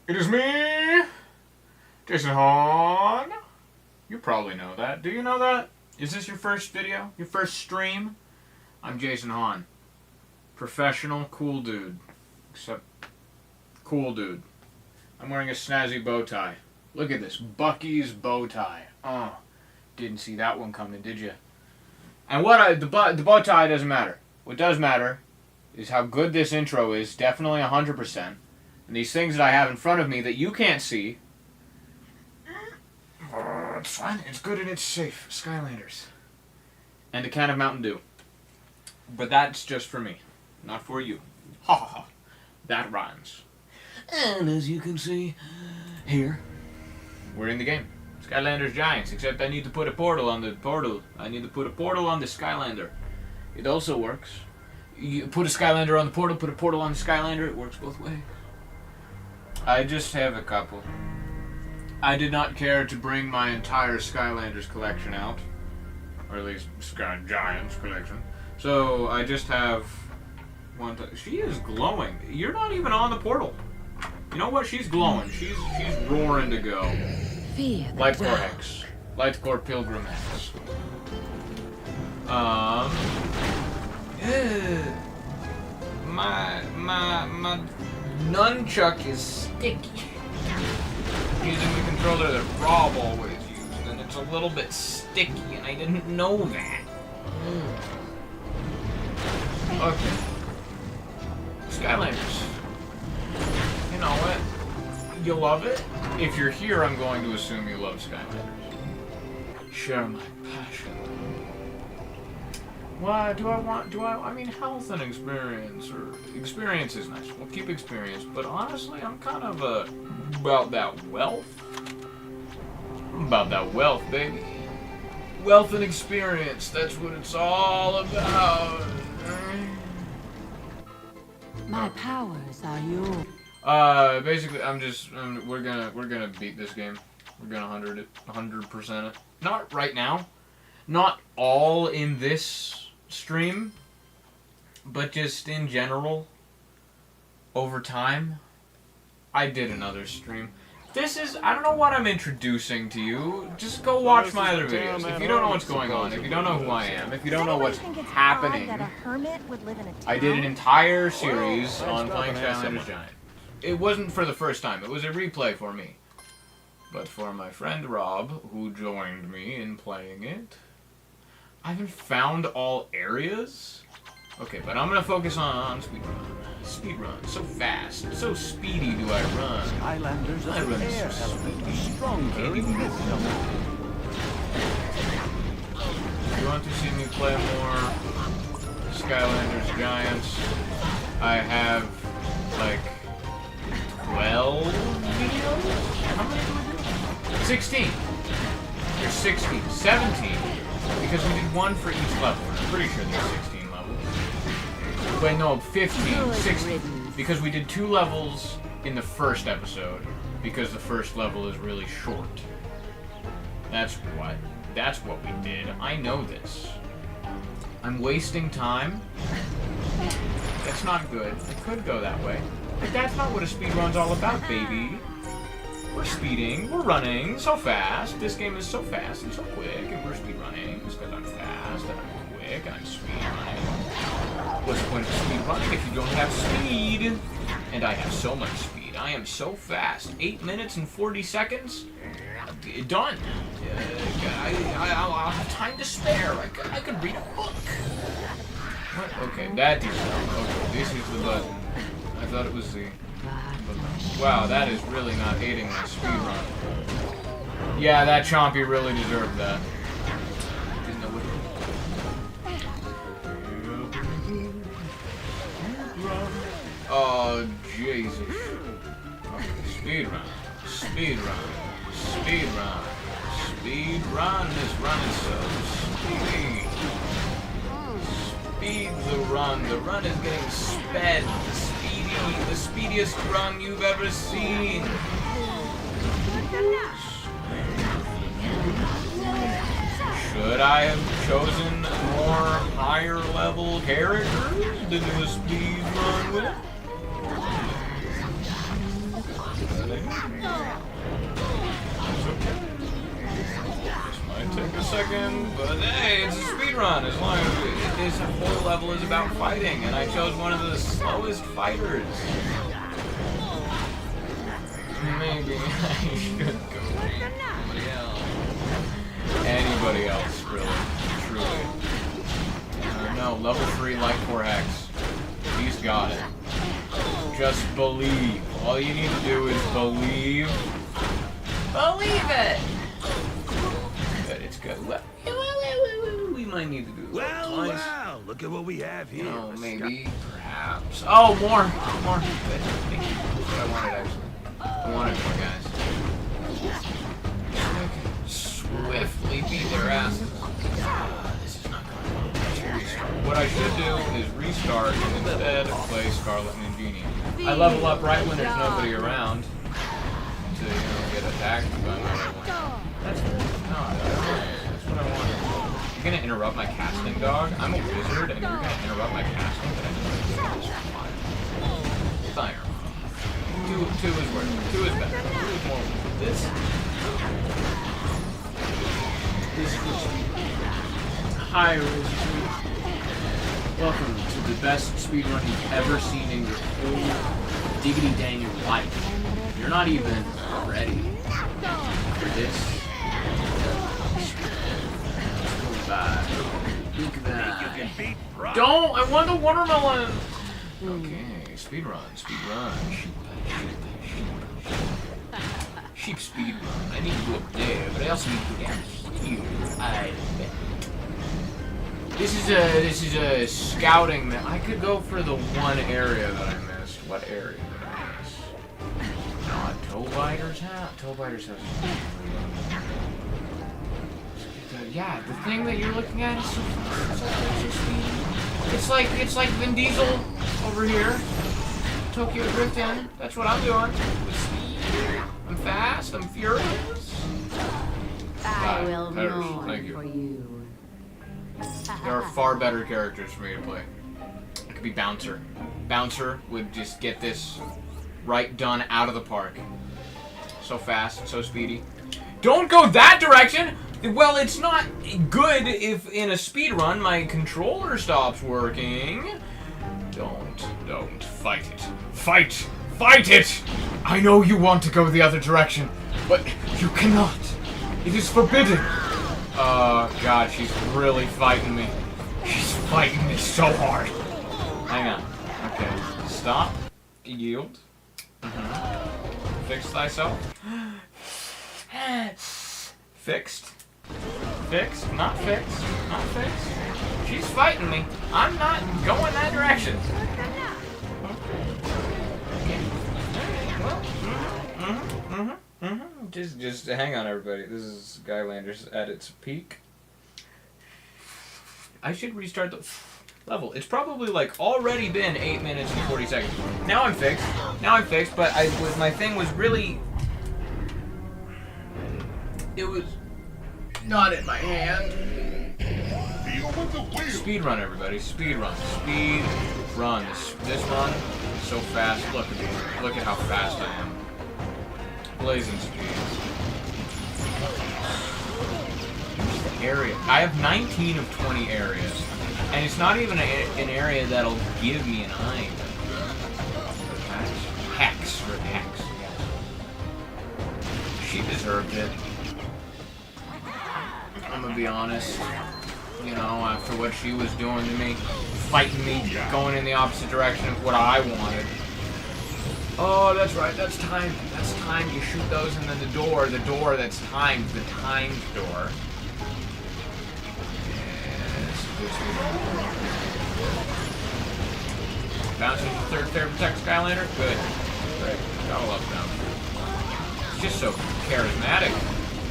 It is me, Jason Hahn. You probably know that. Do you know that? Is this your first video? Your first stream? I'm Jason Hahn. Professional, cool dude. Except, cool dude. I'm wearing a snazzy bow tie. Look at this. Bucky's bow tie. Oh, didn't see that one coming, did you? And the bow tie doesn't matter. What does matter is how good this intro is. Definitely 100%. And these things that I have in front of me that you can't see. Oh, it's fine. It's good and it's safe. Skylanders. And a can of Mountain Dew. But that's just for me. Not for you. Ha ha ha. That rhymes. And as you can see here, we're in the game. Skylanders Giants. Except I need to put a portal on the portal. I need to put a portal on the Skylander. It also works. You put a Skylander on the portal, put a portal on the Skylander. It works both ways. I just have a couple. I did not care to bring my entire Skylanders collection out. Or at least Sky Giants collection. So I just have one. She is glowing. You're not even on the portal. You know what? She's glowing. She's roaring to go. Lightcore X. Lightcore Pilgrim X. My nunchuck is sticky. Using the controller that Rob always used, and it's a little bit sticky, and I didn't know that. Okay. Skylanders. You know what? You love it? If you're here, I'm going to assume you love Skylanders. Share my passion. Why do I mean, health and experience, or experience is nice. We'll keep experience, but honestly, I'm kind of about that wealth. I'm about that wealth, baby. Wealth and experience, that's what it's all about. My powers are yours. Basically, we're gonna beat this game. We're gonna 100% it. Not right now. Not all in this stream, but just in general, over time. I did another stream. This is, I don't know what I'm introducing to you. Just go watch my other videos. If you don't know what's going on, if you don't know who I am, if you don't know what's happening, I did an entire series on playing Skylanders Giants. It wasn't for the first time. It was a replay for me. But for my friend Rob, who joined me in playing it, I haven't found all areas. Okay, but I'm gonna focus on speedrun. Speedrun, so fast, so speedy do I run. Skylanders I run so speedy. Strong Can't even get You want to see me play more Skylanders Giants? I have like 12 videos? How many do we do? 16. There's 16. 17. Because we did one for each level. I'm pretty sure there's 16 levels. Wait, no, 15, 16. Because we did 2 levels in the first episode. Because the first level is really short. That's what we did. I know this. I'm wasting time. That's not good. It could go that way. But that's not what a speedrun's all about, baby. We're speeding, we're running so fast. This game is so fast and so quick, and we're speedrunning because I'm fast and I'm quick and I'm speedrunning. What's the point of speedrunning if you don't have speed? And I have so much speed. I am so fast. 8 minutes and 40 seconds? Done. I'll have time to spare. I could read a book. What? Okay, that didn't work. Okay, this is the button. I thought it was the... Wow, that is really not aiding my speedrun. Yeah, that Chompy really deserved that. Didn't know what Oh, Jesus. Okay, speedrun. Speedrun. Speedrun. Speedrun. This run is so speedy. Speed the run. The run is getting sped. The speediest run you've ever seen. Should I have chosen more higher level characters to do a speed run with? thing. It's okay. This might take a second, but hey, it's a speed run. As long as this whole level is about fighting, and I chose one of the slowest fighters. Maybe I should go with somebody else. Anybody else, really, truly. No, level 3 Light 4 Hex. He's got it. Just believe. All you need to do is believe. Believe it! Good, it's good. We might need to do this. Well, look at what we have here. No, maybe, perhaps. Oh, more. Good. That's what I wanted, actually. I wanted more, guys. Swiftly beat their asses. This is not going well. What I should do is restart and instead play Scarlet and Genie. I level up right when there's nobody around to, get attacked by my That's cool. No, that's what I wanted. You're gonna interrupt my casting, dog? I'm a wizard, and you're gonna interrupt my casting? Fire. Two is worse. 2 is better. 2 is more. This Hi, welcome to the best speedrun you've ever seen in your whole diggity dang life. You're not even ready for this. Goodbye. Don't! I want the watermelon! Okay, speedrun. Sheep speedrun. I need to go up there, but I also need to go down here. I bet. This is a scouting that I could go for the one area that I missed. What area did I miss? Not Toebider's house. Toebider's house. Yeah, the thing that you're looking at is so speedy. It's like Vin Diesel over here. Tokyo Drifting. That's what I'm doing. I'm fast. I'm furious. I will mourn for you. There are far better characters for me to play. It could be Bouncer. Bouncer would just get this right done out of the park. So fast, so speedy. Don't go that direction! Well, it's not good if in a speed run my controller stops working. Don't fight it. Fight it! I know you want to go the other direction, but you cannot. It is forbidden. God, she's really fighting me. She's fighting me so hard. Hang on. Okay. Stop. Yield. Fix thyself. Fixed. Fixed. Not fixed. Not fixed. She's fighting me. I'm not going that direction. Just hang on, everybody. This is Skylanders at its peak. I should restart the level. It's probably like already been 8 minutes and 40 seconds. Now I'm fixed. But my thing was really, it was not in my hand. Speed run, everybody. Speed run. Speed run. This run is so fast. Look at me. Look at how fast I am. Blazing speed. Area. I have 19 of 20 areas, and it's not even an area that'll give me an item. Hex. She deserved it. I'm gonna be honest. After what she was doing to me, fighting me, going in the opposite direction of what I wanted. Oh, that's right. That's timed. You shoot those, and then the door that's timed, the timed door. Bouncer third fair protect Skylander? Good. Great. Gotta love Bouncer. He's just so charismatic.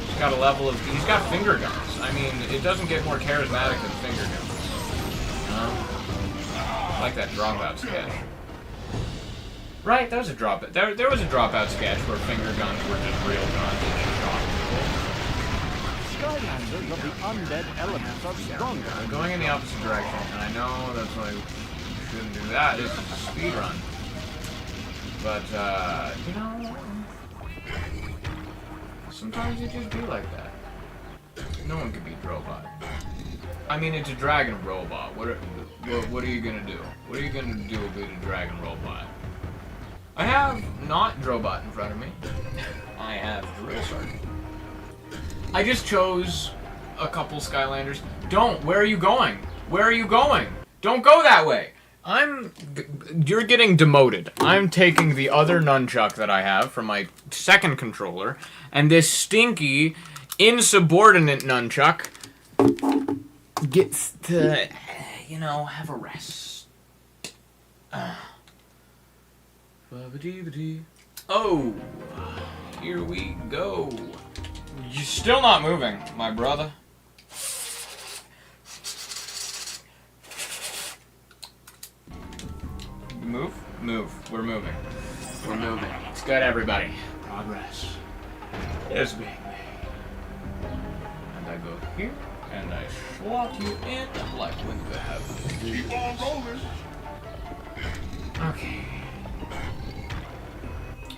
He's got a level of... He's got finger guns. I mean, it doesn't get more charismatic than finger guns. I like that dropout sketch. Right, that was a dropout. There was a dropout sketch where finger guns were just real guns and she shot people. Skylanders of the undead elements are stronger. I'm going in the opposite direction, and I know that's why we shouldn't do that. It's a speed run. But, Sometimes you just be like that. No one can beat Drobot. I mean, it's a dragon robot. What are you gonna do? What are you gonna do with a dragon robot? I have not Drobot in front of me. I have Drill Sergeant. I just chose a couple Skylanders. Don't! Where are you going? Where are you going? Don't go that way! You're getting demoted. I'm taking the other nunchuck that I have from my second controller, and this stinky, insubordinate nunchuck gets to, you know, have a rest. Oh, here we go. You're still not moving, my brother. Move? Move. We're moving. We're moving. It's good, everybody. Progress is being made. And I go here, and I slot you in like when you have. Keep on rolling. Okay.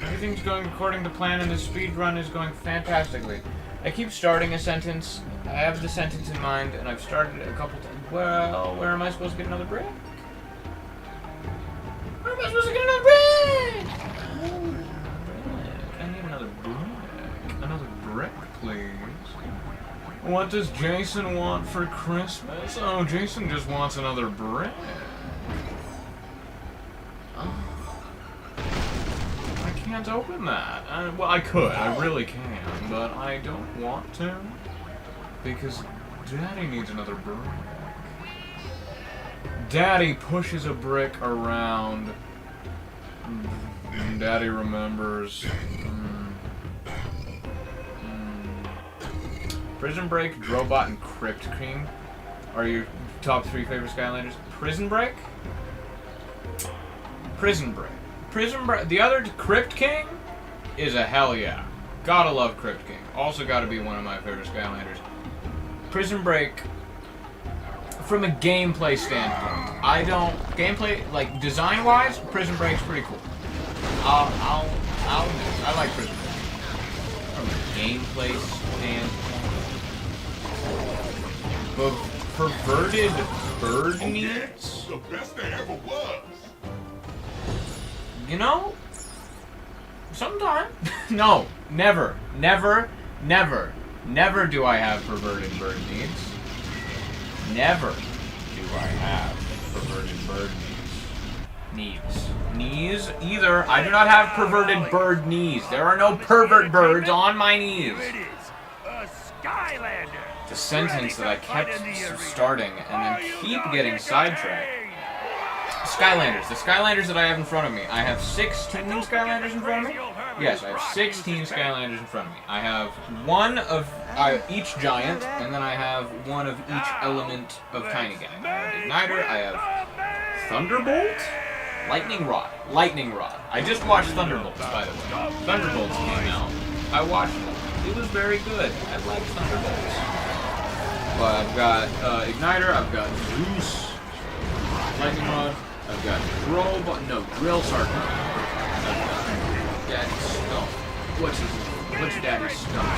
Everything's going according to plan, and the speed run is going fantastically. I keep starting a sentence. I have the sentence in mind, and I've started it a couple times. Well, where am I supposed to get another brick? Where am I supposed to get another brick? I need another brick. Another brick, please. What does Jason want for Christmas? Oh, Jason just wants another brick. Oh. I can't open that. Well, I could. I really can. But I don't want to. Because Daddy needs another brick. Daddy pushes a brick around. Daddy remembers. Prison Break, Drobot, and Crypt King are your top 3 favorite Skylanders. Prison Break? Prison Break. Prison Break. The other, Crypt King, is a hell yeah. Gotta love Crypt King. Also gotta be one of my favorite Skylanders. Prison Break, from a gameplay standpoint, gameplay, like, design-wise, Prison Break's pretty cool. I like Prison Break. From a gameplay standpoint. But perverted bird needs? The best there ever was. You know? Sometime. No, never do I have perverted bird needs. Never do I have perverted bird needs. Knees either. I do not have perverted bird knees. There are no pervert birds on my knees. Here it is, a Skylander. The sentence that I kept starting and then keep getting sidetracked. Skylanders. The Skylanders that I have in front of me. I have 16 Skylanders in front of me. Yes, I have 16 Skylanders in front of me. I have one of each giant, and then I have one of each element of Tiny Guy. I have Igniter, I have Thunderbolt? Lightning Rod. Lightning Rod. I just watched Thunderbolts, by the way. Thunderbolts came out. I watched it. It was very good. I like Thunderbolts. But I've got Igniter, I've got Zeus, Lightning Rod, I've got Drill Sergeant. I've got Daddy Stump. What's Daddy Stump?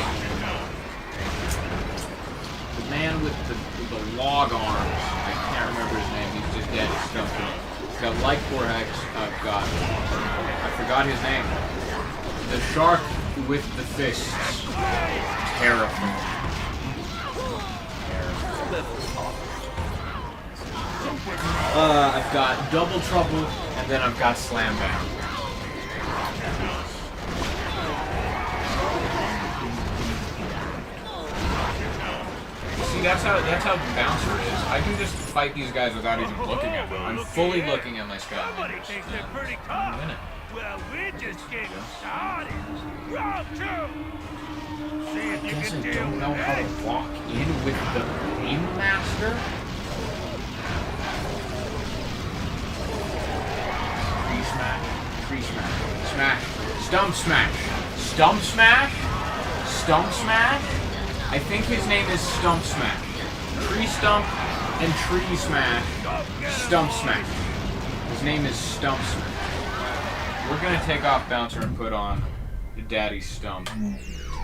The man with the log arms. I can't remember his name. He's just Daddy Stump. I've got Light Cortex. I forgot his name. The shark with the fists. Terrifying. I've got Double Trouble, and then I've got Slam Bang. See, that's how the bouncer is. I can just fight these guys without even looking at them. I'm fully looking at my Skylanders. Thinks they're pretty tough. Well, we're just getting started. Round 2. See if you Guess can I deal don't with know how that. to walk in with the Game Master. Tree smash. Smash. Stump smash. Stump smash? Stump smash? I think his name is Stump Smash. Tree Stump and Tree Smash. Stump Smash. His name is Stump Smash. We're gonna take off Bouncer and put on Daddy Stump.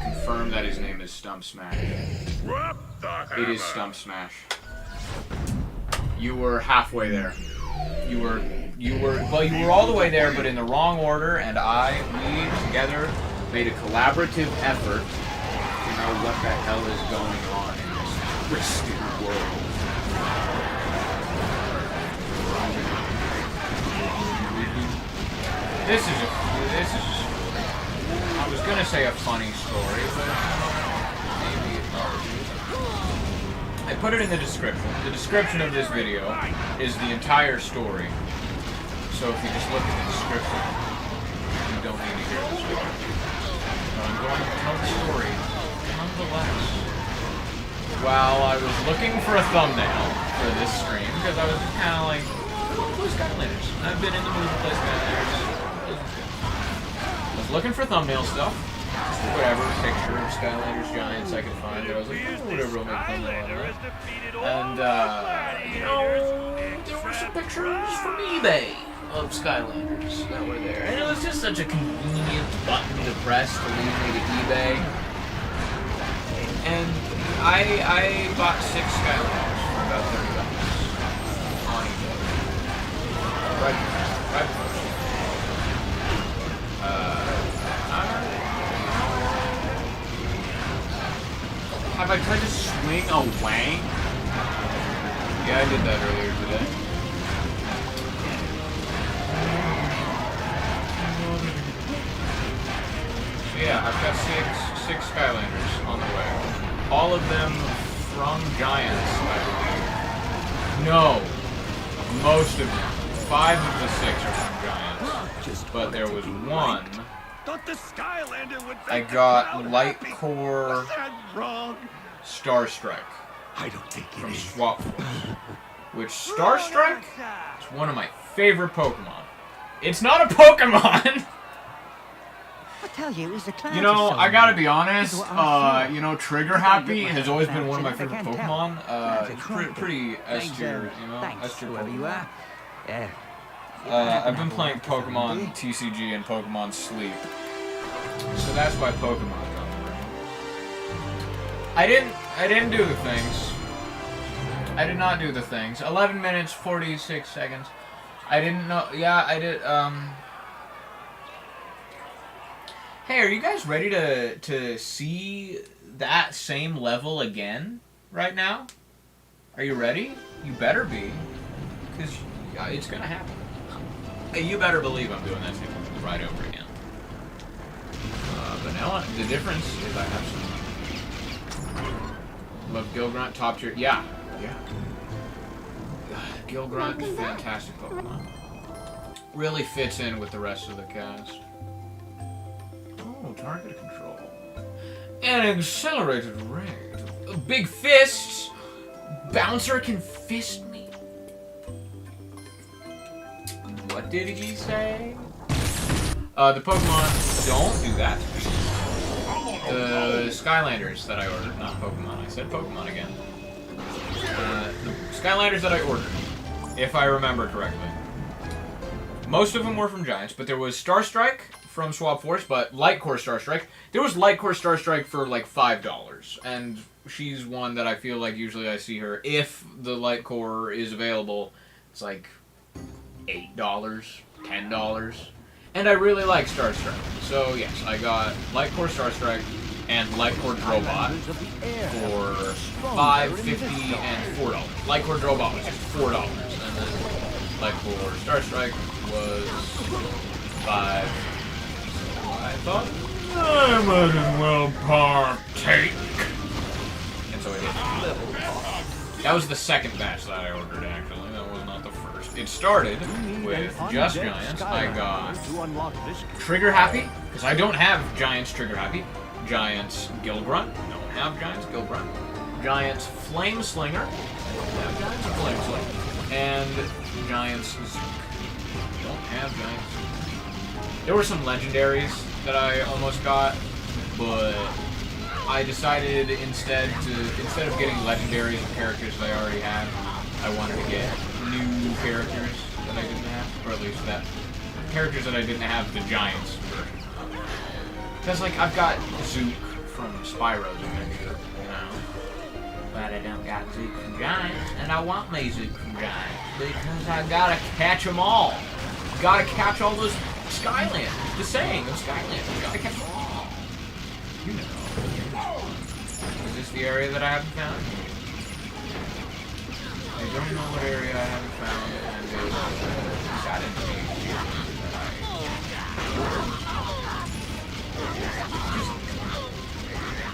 confirm that his name is Stump Smash. Drop the hammer. It is Stump Smash. You were halfway there. You were all the way there, but in the wrong order, and we together made a collaborative effort to know what the hell is going on in this twisted world. This is I was gonna say a funny story, but maybe it's not. I put it in the description. The description of this video is the entire story. So if you just look at the description, you don't need to hear the story. But I'm going to tell the story nonetheless. While I was looking for a thumbnail for this stream, because I was kind of like, play Skylanders. I've been in the mood to play Skylanders. I was looking for thumbnail stuff. Just whatever picture of Skylanders Giants I could find. I was like, whatever will make a thumbnail on that. And, you know, there were some pictures from eBay of Skylanders that were there. And it was just such a convenient button to press to lead me to eBay. And I bought 6 Skylanders for about $30 on eBay. Right before. Have I tried to swing a wang? Yeah, I did that earlier today. So yeah, I've got six Skylanders on the way. All of them from Giants, I believe. No, most of them. 5 of the 6 are from Giants. But there was one. I got Light Core Star Strike from Swap Force. Which Star Strike is one of my favorite Pokemon. It's not a Pokemon! You know, I gotta be honest, you know, Trigger Happy has always been one of my favorite Pokemon. Pretty S tier, you know, S tier Pokemon. I've been playing Pokemon TCG and Pokemon Sleep. So that's why Pokemon got the ring. I didn't do the things. I did not do the things. 11 minutes, 46 seconds. I didn't know. Yeah, I did. Hey, are you guys ready to see that same level again right now? Are you ready? You better be. Because it's going to happen. Hey, you better believe I'm doing that same level right over again. But now the difference is I have some. Love Gilgrunt, top tier. Yeah. Gilgrunt, fantastic Pokemon. Really fits in with the rest of the cast. Oh, target control. An accelerated rate. Big fists. Bouncer can fist me. What did he say? The Pokemon don't do that. The Skylanders that I ordered, not Pokemon, I said Pokemon again. The Skylanders that I ordered, if I remember correctly. Most of them were from Giants, but there was Star Strike from Swap Force, but Light Core Star Strike. There was Light Core Star Strike for like $5, and she's one that I feel like usually I see her, if the Light Core is available, it's like $8, $10. And I really like Star Strike. So yes, I got Light Core Star Strike and Light Core Drobot for $5.50 and $4. Light Core Drobot was just $4, and then Light Core Star Strike was $5. So I thought I might as well partake. And so I did. That was the second batch that I ordered, actually. That was not the first. It started with just Giants. I got Trigger Happy, because I don't have Giants Trigger Happy. Giants Gilgrunt. Don't have Giants Gilgrunt. Giants Flame Slinger. Don't have Giants Flame Slinger. And Giants Zook. Don't have Giants Zook. There were some legendaries that I almost got, but I decided instead of getting legendaries of characters that I already had, I wanted to get new characters that I didn't have, or at least that characters that I didn't have the Giants version. Because like I've got Zook from Spyro's adventure, you know. But I don't got Zook from Giants, and I want me Zook from Giants because I gotta catch them all. Gotta catch all those Skylanders. The saying of Skylanders. Gotta catch them all. You know. Is this the area that I haven't found? I don't know what area I haven't found, and there's got an area that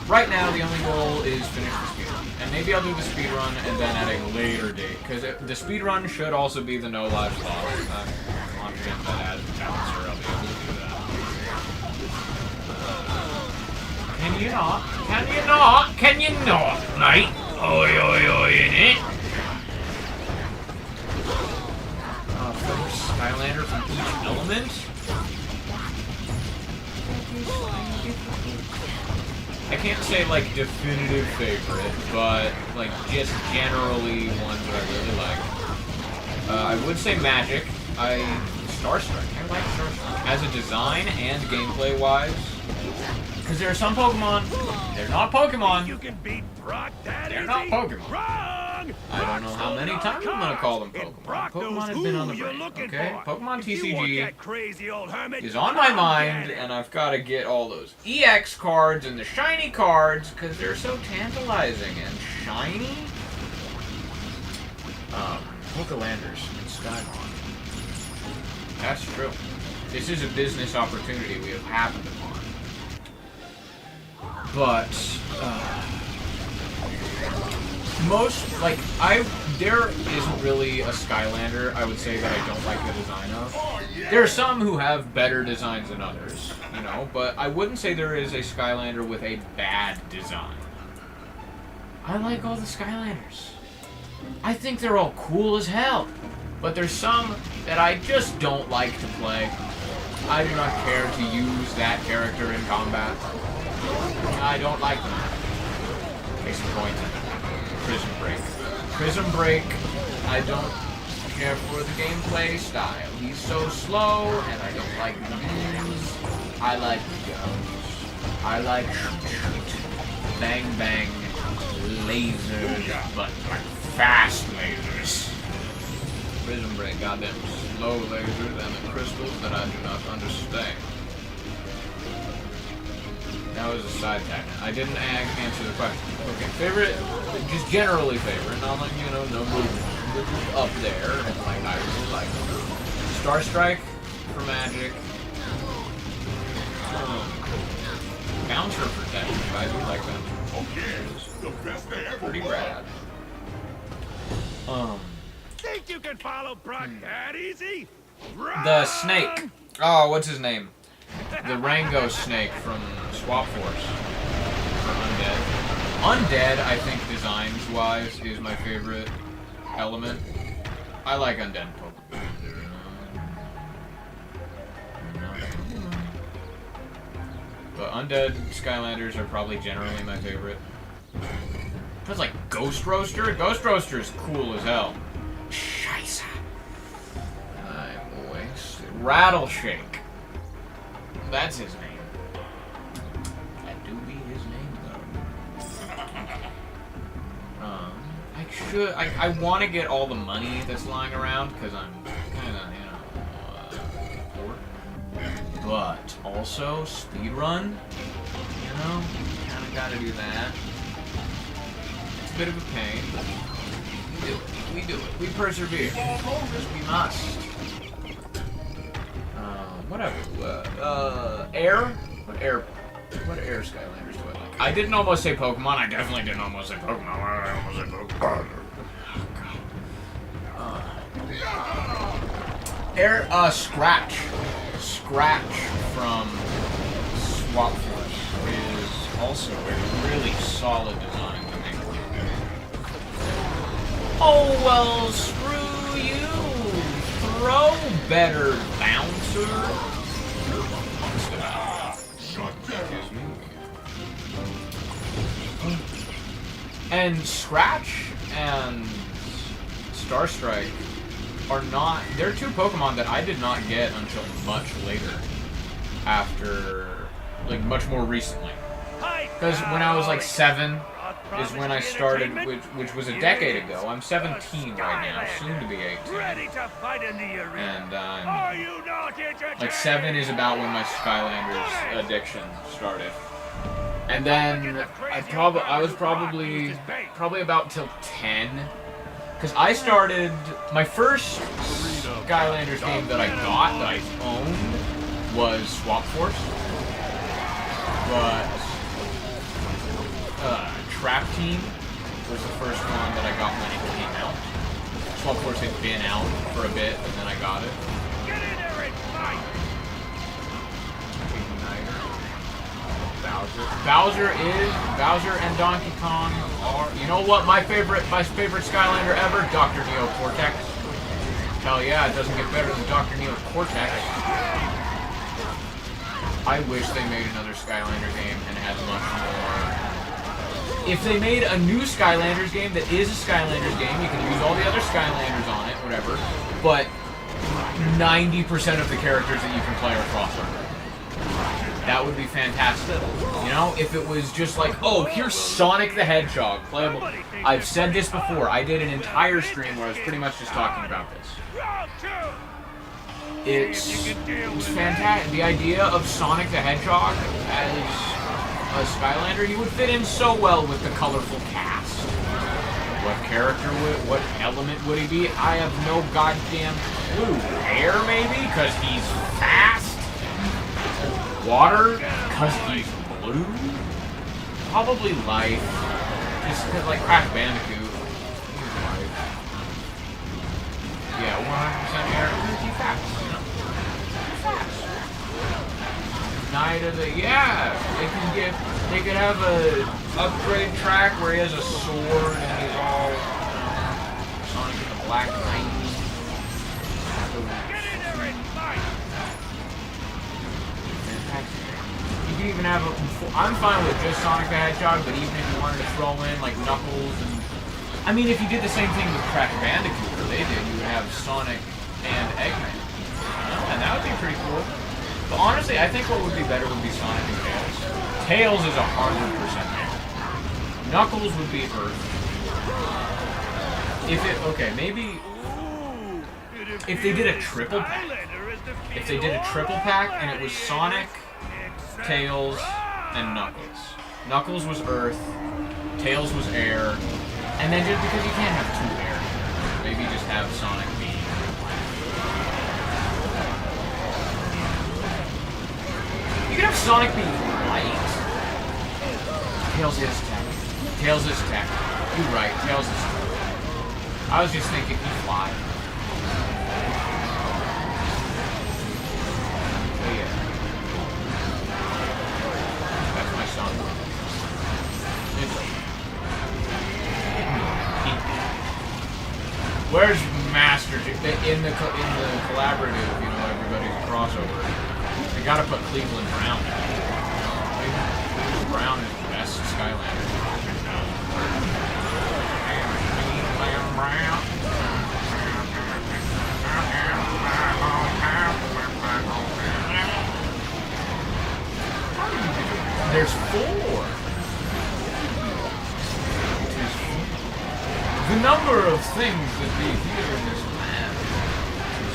right now, the only goal is finish the speedrun. And maybe I'll do the speedrun and then at a later date. Because the speedrun should also be the no lives lost. I'm confident that as a balancer, I'll be able to do that. Can you not? Can you not? Can you not, mate? Oi, oi, oi, innit? Skylander from each element? I can't say, like, definitive favorite, but, like, just generally ones that I really like. I would say Magic. Starstruck. I like Starstruck. As a design and gameplay-wise. Because there are some Pokemon, they're not Pokemon. You can beat Brock that They're easy? not Pokemon. Wrong! I don't know how many times I'm going to call them Pokemon. Pokemon has been on the brain, okay? Pokemon TCG is on my mind, and I've got to get all those EX cards and the shiny cards, because they're so tantalizing and shiny. Pokelanders and Skymon. That's true. This is a business opportunity we have happened upon. But, there isn't really a Skylander, I would say, that I don't like the design of. There are some who have better designs than others, you know, but I wouldn't say there is a Skylander with a bad design. I like all the Skylanders. I think they're all cool as hell, but there's some that I just don't like to play. I do not care to use that character in combat. I don't like them. Case in point, Prison Break. Prison Break, I don't care for the gameplay style. He's so slow, and I don't like the moves. I like guns. I like shoot, bang bang, lasers, but like fast lasers. Prison Break, goddamn slow lasers and the crystals that I do not understand. That was a side tangent. I didn't answer the question. Okay, favorite, just generally favorite, not like, you know, number up there, and like, I really like Star Strike for Magic. Bouncer for Tetris, I do like Bouncer. Oh yeah, the best they ever Pretty were. rad. Think you can follow Brock that easy? The snake. Oh, what's his name? The Rango snake from Swap Force. For Undead. Undead, I think, designs-wise, is my favorite element. I like Undead Pokemon. But Undead Skylanders are probably generally my favorite. That's like Ghost Roaster? Ghost Roaster is cool as hell. Scheisse. I'm wasted. Rattleshake. That's his name. That do be his name, though. I want to get all the money that's lying around, because I'm kind of, poor. But, also, speedrun, you know? Kind of got to do that. It's a bit of a pain, but we do it. We do it. We persevere. Because we must. Whatever. Air? What air Skylanders do I like? I didn't almost say Pokemon. I definitely didn't almost say Pokemon. I almost said Pokemon. Air, Scratch. Scratch from Swap Force is also a really solid design to me. Oh, well, screw you. Throw better, Bouncer. And Scratch and Star Strike are not... They're two Pokemon that I did not get until much later. After... like, much more recently. Hi, Because when I was like 7 is when I started, which was a decade ago. I'm 17 right now, soon to be 18. Ready to fight in the arena. And Are you not entertained? like 7 is about when my Skylanders addiction started. And then I was probably about till 10. Because I started, my first Skylanders game that I owned was Swap Force. But Trap Team was the first one that I got when it came out. Swap Force had been out for a bit, and then I got it. Get in there and fight. Bowser and Donkey Kong are, you know what, my favorite Skylander ever, Dr. Neo Cortex. Hell yeah, it doesn't get better than Dr. Neo Cortex. I wish they made another Skylander game and had much more. If they made a new Skylanders game that is a Skylanders game, you can use all the other Skylanders on it, whatever, but 90% of the characters that you can play are crossover. That would be fantastic. You know, if it was just like, oh, here's Sonic the Hedgehog, playable. I've said this before. I did an entire stream where I was pretty much just talking about this. It's fantastic. The idea of Sonic the Hedgehog as a Skylander, he would fit in so well with the colorful cast. What character what element would he be? I have no goddamn clue. Air, maybe? Because he's fast? Water? Because he's blue? Probably life. Just because, like, Crash Bandicoot. Life. Yeah, 100% air. He's fast, you know? He's fast. Night of the... Yeah! They could have a upgrade track where he has a sword and he's all, Sonic in the Black Knight. Get in there and fight. You can even have I'm fine with just Sonic the Hedgehog, but even if you wanted to throw in like Knuckles and... I mean, if you did the same thing with Crash Bandicoot, or they did, you would have Sonic and Eggman. And that would be pretty cool. But honestly, I think what would be better would be Sonic and Tails. Tails is 100% there. Knuckles would be Earth. Okay, maybe... If they did a triple pack. If they did a triple pack and it was Sonic, Tails, and Knuckles. Knuckles was Earth, Tails was Air, and then just because you can't have two Air, maybe just have Sonic be. You can have Sonic be light. Tails is attack. Tails is attack. You're right, Tails is attack. I was just thinking he fly. Where's Master Chief? In the collaborative, you know, everybody's a crossover. They gotta put Cleveland Brown in. Cleveland Brown is the best Skylander. Cleveland Brown. There's 4. The number of things that we hear in this land is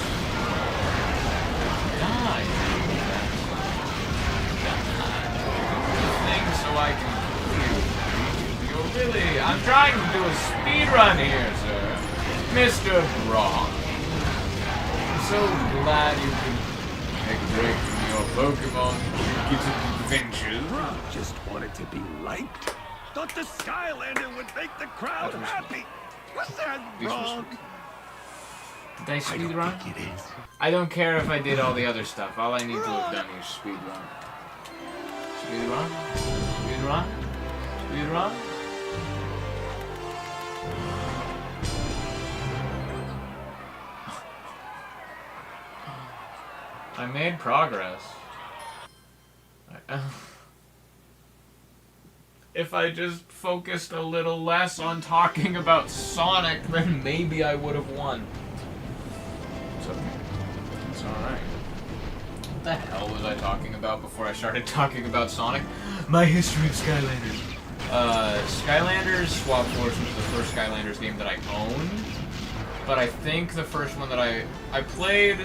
die. Things so I can you're really I'm trying to do a speed run here, sir. Mr. Braun. I'm so glad you can take a break from your Pokemon and get some adventures. Just wanted to be liked. Thought the Skylander would make the crowd happy. What's that wrong? Did I speed run? I don't care if I did all the other stuff. All I need to have done is speed run. Speed run? Speed run? Speed run? I made progress. If I just focused a little less on talking about Sonic, then maybe I would have won. It's okay. It's alright. What the hell was I talking about before I started talking about Sonic? My history of Skylanders. Skylanders Swap Force was the first Skylanders game that I owned. But I think the first one that I played...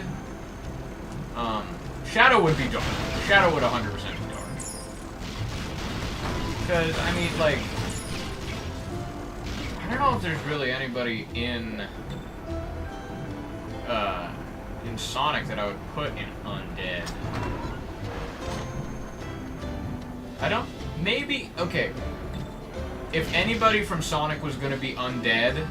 Shadow would be dark. Shadow would 100% be dark. Because, I mean, like... I don't know if there's really anybody in Sonic that I would put in Undead. I don't... Maybe... Okay. If anybody from Sonic was gonna be Undead...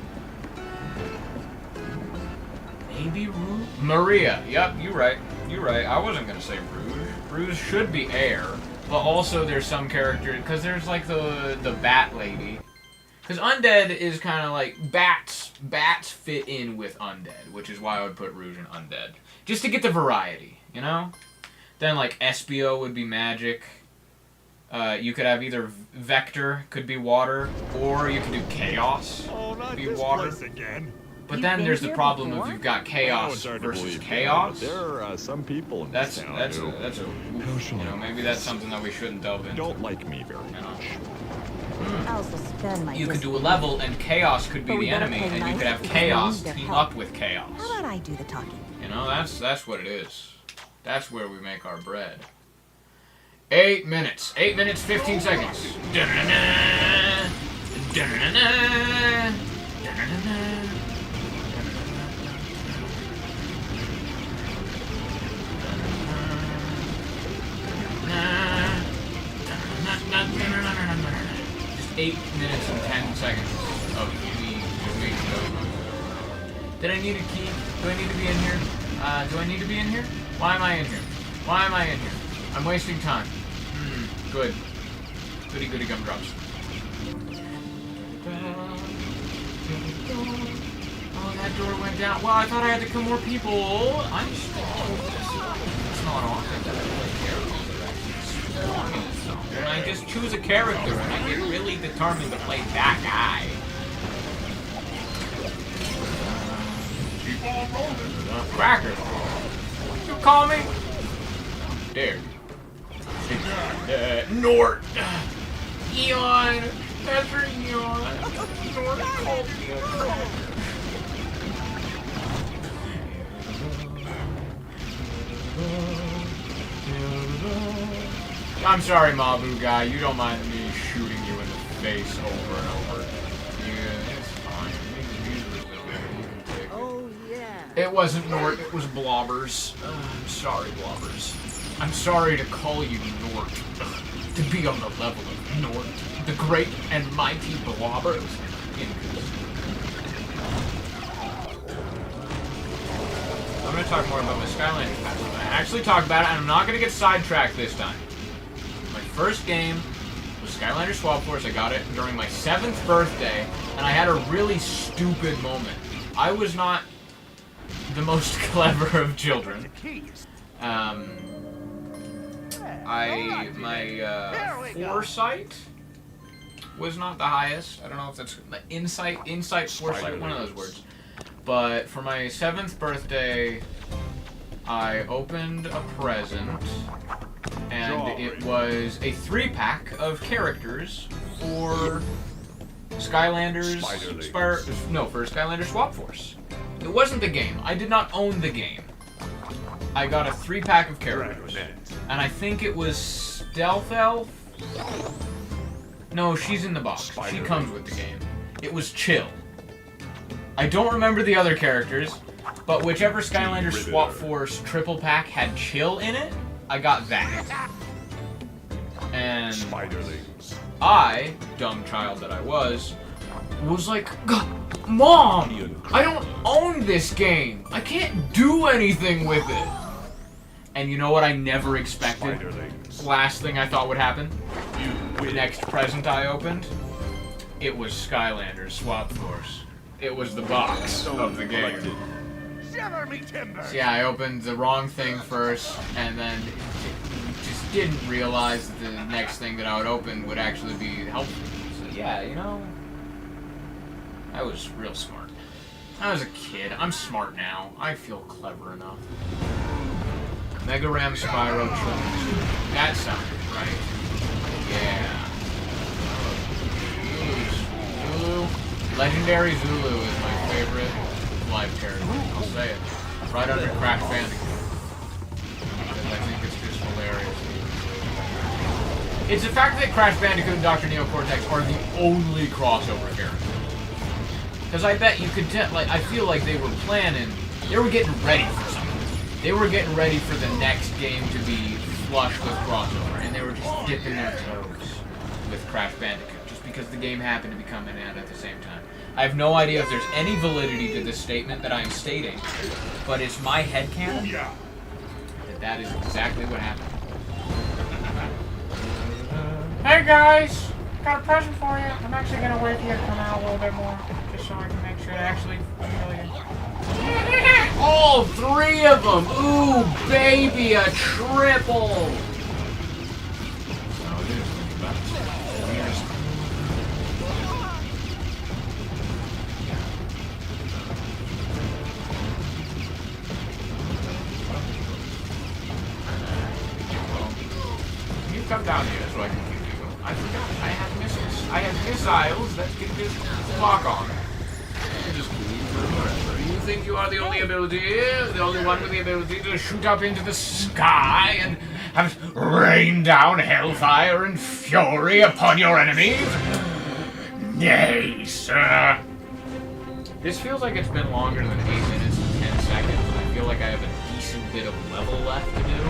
Maybe Rouge? Maria. Yep, you're right. You're right. I wasn't gonna say Rouge. Rouge should be Air. But also there's some character... Because there's like the Bat Lady. Because Undead is kind of like... Bats fit in with Undead. Which is why I would put Rouge in Undead. Just to get the variety, you know? Then like Espio would be magic. You could have either Vector, could be water. Or you could do Chaos, be water. But then there's the problem of you've got Chaos versus Chaos. There are some people in That's you know, maybe that's something that we shouldn't delve into. Don't like me very much. I'll suspend my You could do a level and Chaos could be the enemy, and you could have Chaos team up with Chaos. How about I do the talking? You know, that's what it is. That's where we make our bread. 8 minutes. 8 minutes, 15 seconds. Da-na-na. Da-na-na. Da-na-na. Just 8 minutes and 10 seconds of me just making those. Did I need a key? Do I need to be in here? Do I need to be in here? Why am I in here? Why am I in here? I'm wasting time. Good. Goody goody gumdrops. Oh, that door went down. Well, I thought I had to kill more people. I'm strong. It's not often that I play characters that actually strong in this zone. And I just choose a character and I get really determined to play that guy. Keep on rolling. Cracker. You call me? Dare. Nort. Eon. Ezra Eon. Nort called me a cracker. I'm sorry, Mabu guy. You don't mind me shooting you in the face over and over. Yeah, it's fine. You can take it. Oh, yeah. It wasn't Nort, it was Blobbers. I'm sorry, Blobbers. I'm sorry to call you Nort. To be on the level of Nort, the great and mighty Blobbers. I'm going to talk more about my Skylanders past. I'm going to actually talk about it, and I'm not going to get sidetracked this time. My first game was Skylanders Swap Force. I got it during my 7th birthday, and I had a really stupid moment. I was not the most clever of children. My foresight was not the highest. I don't know if that's insight, foresight, one of those words. But for my 7th birthday, I opened a present, and it was a 3-pack of characters for Skylanders, for Skylanders Swap Force. It wasn't the game. I did not own the game. I got a 3-pack of characters, and I think it was Stealth Elf. No, she's in the box. She comes with the game. It was Chill. I don't remember the other characters, but whichever Skylanders Swap Force triple pack had Chill in it, I got that. And I, dumb child that I was like, Mom, I don't own this game. I can't do anything with it. And you know what I never expected? Last thing I thought would happen? The next present I opened? It was Skylanders Swap Force. It was the box of the game. So yeah, I opened the wrong thing first, and then just didn't realize that the next thing that I would open would actually be helpful. So yeah, you know, I was real smart. I was a kid. I'm smart now. I feel clever enough. Mega Ram Spyro Children's. That sounds right. Yeah. Zulu. Legendary Zulu is my favorite live character. I'll say it. Right under Crash Bandicoot. Because I think it's just hilarious. It's the fact that Crash Bandicoot and Dr. Neo Cortex are the only crossover characters. Because I bet you could tell, like, I feel like they were planning, they were getting ready for something. They were getting ready for the next game to be flush with crossover, and they were just dipping their toes with Crash Bandicoot, just because the game happened to be coming out at the same time. I have no idea if there's any validity to this statement that I am stating, but it's my headcanon that is exactly what happened. Hey guys, got a present for you. I'm actually gonna wait for you to come out a little bit more, just so I can make sure to actually feel you. All three of them! Ooh, baby, a triple! You come down here so I can give you. I forgot. I have missiles. I have missiles that can just lock on. You just leave forever. You think you are the only ability, the only one with the ability to shoot up into the sky and have it rain down hellfire and fury upon your enemies? Nay, sir. This feels like it's been longer than 8 minutes and 10 seconds, and I feel like I have a decent bit of level left to do.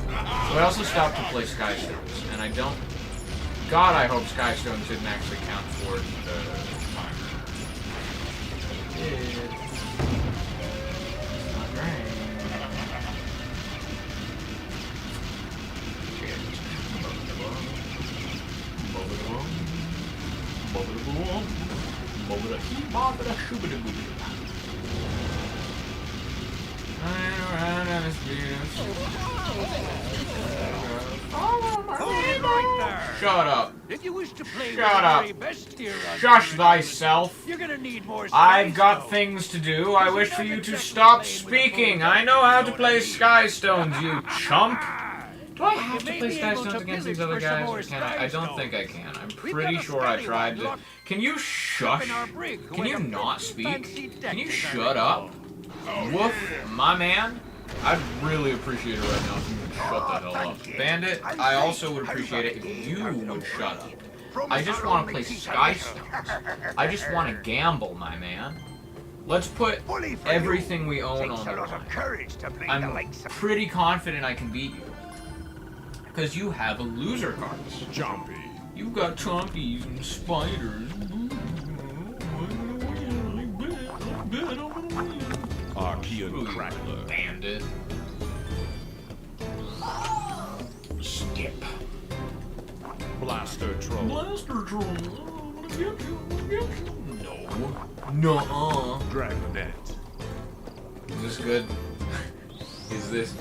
So I also stopped to play Skystones, and I don't... God, I hope Skystones didn't actually count towards the timer. It did. Not great. Shut up. If you wish to play Shut up. with the very best here on Shush Earth, thyself. You're gonna need more I've got Skystones. things to do. I wish for you to stop speaking. I know how to play Skystones, you chump. Do I have to play Skystones against these other guys, or can I? I don't think I can. I'm pretty sure I tried to. Can you shush? Can you not speak? Can you shut up? Woof, my man. I'd really appreciate it right now if you would shut the hell up. Bandit, I also would appreciate it if you would shut up. I just want to play Skystones. I just want to gamble, my man. Let's put everything we own on the line. I'm pretty confident I can beat you. Because you have a loser card. Jumpy. You've got chompies and spiders. Archean Crackler. Bandit. Skip. Blaster Troll. Blaster Troll. I'm gonna get you. I'm gonna get you. No. Nuh-uh. Dragnet. Is this good? Is this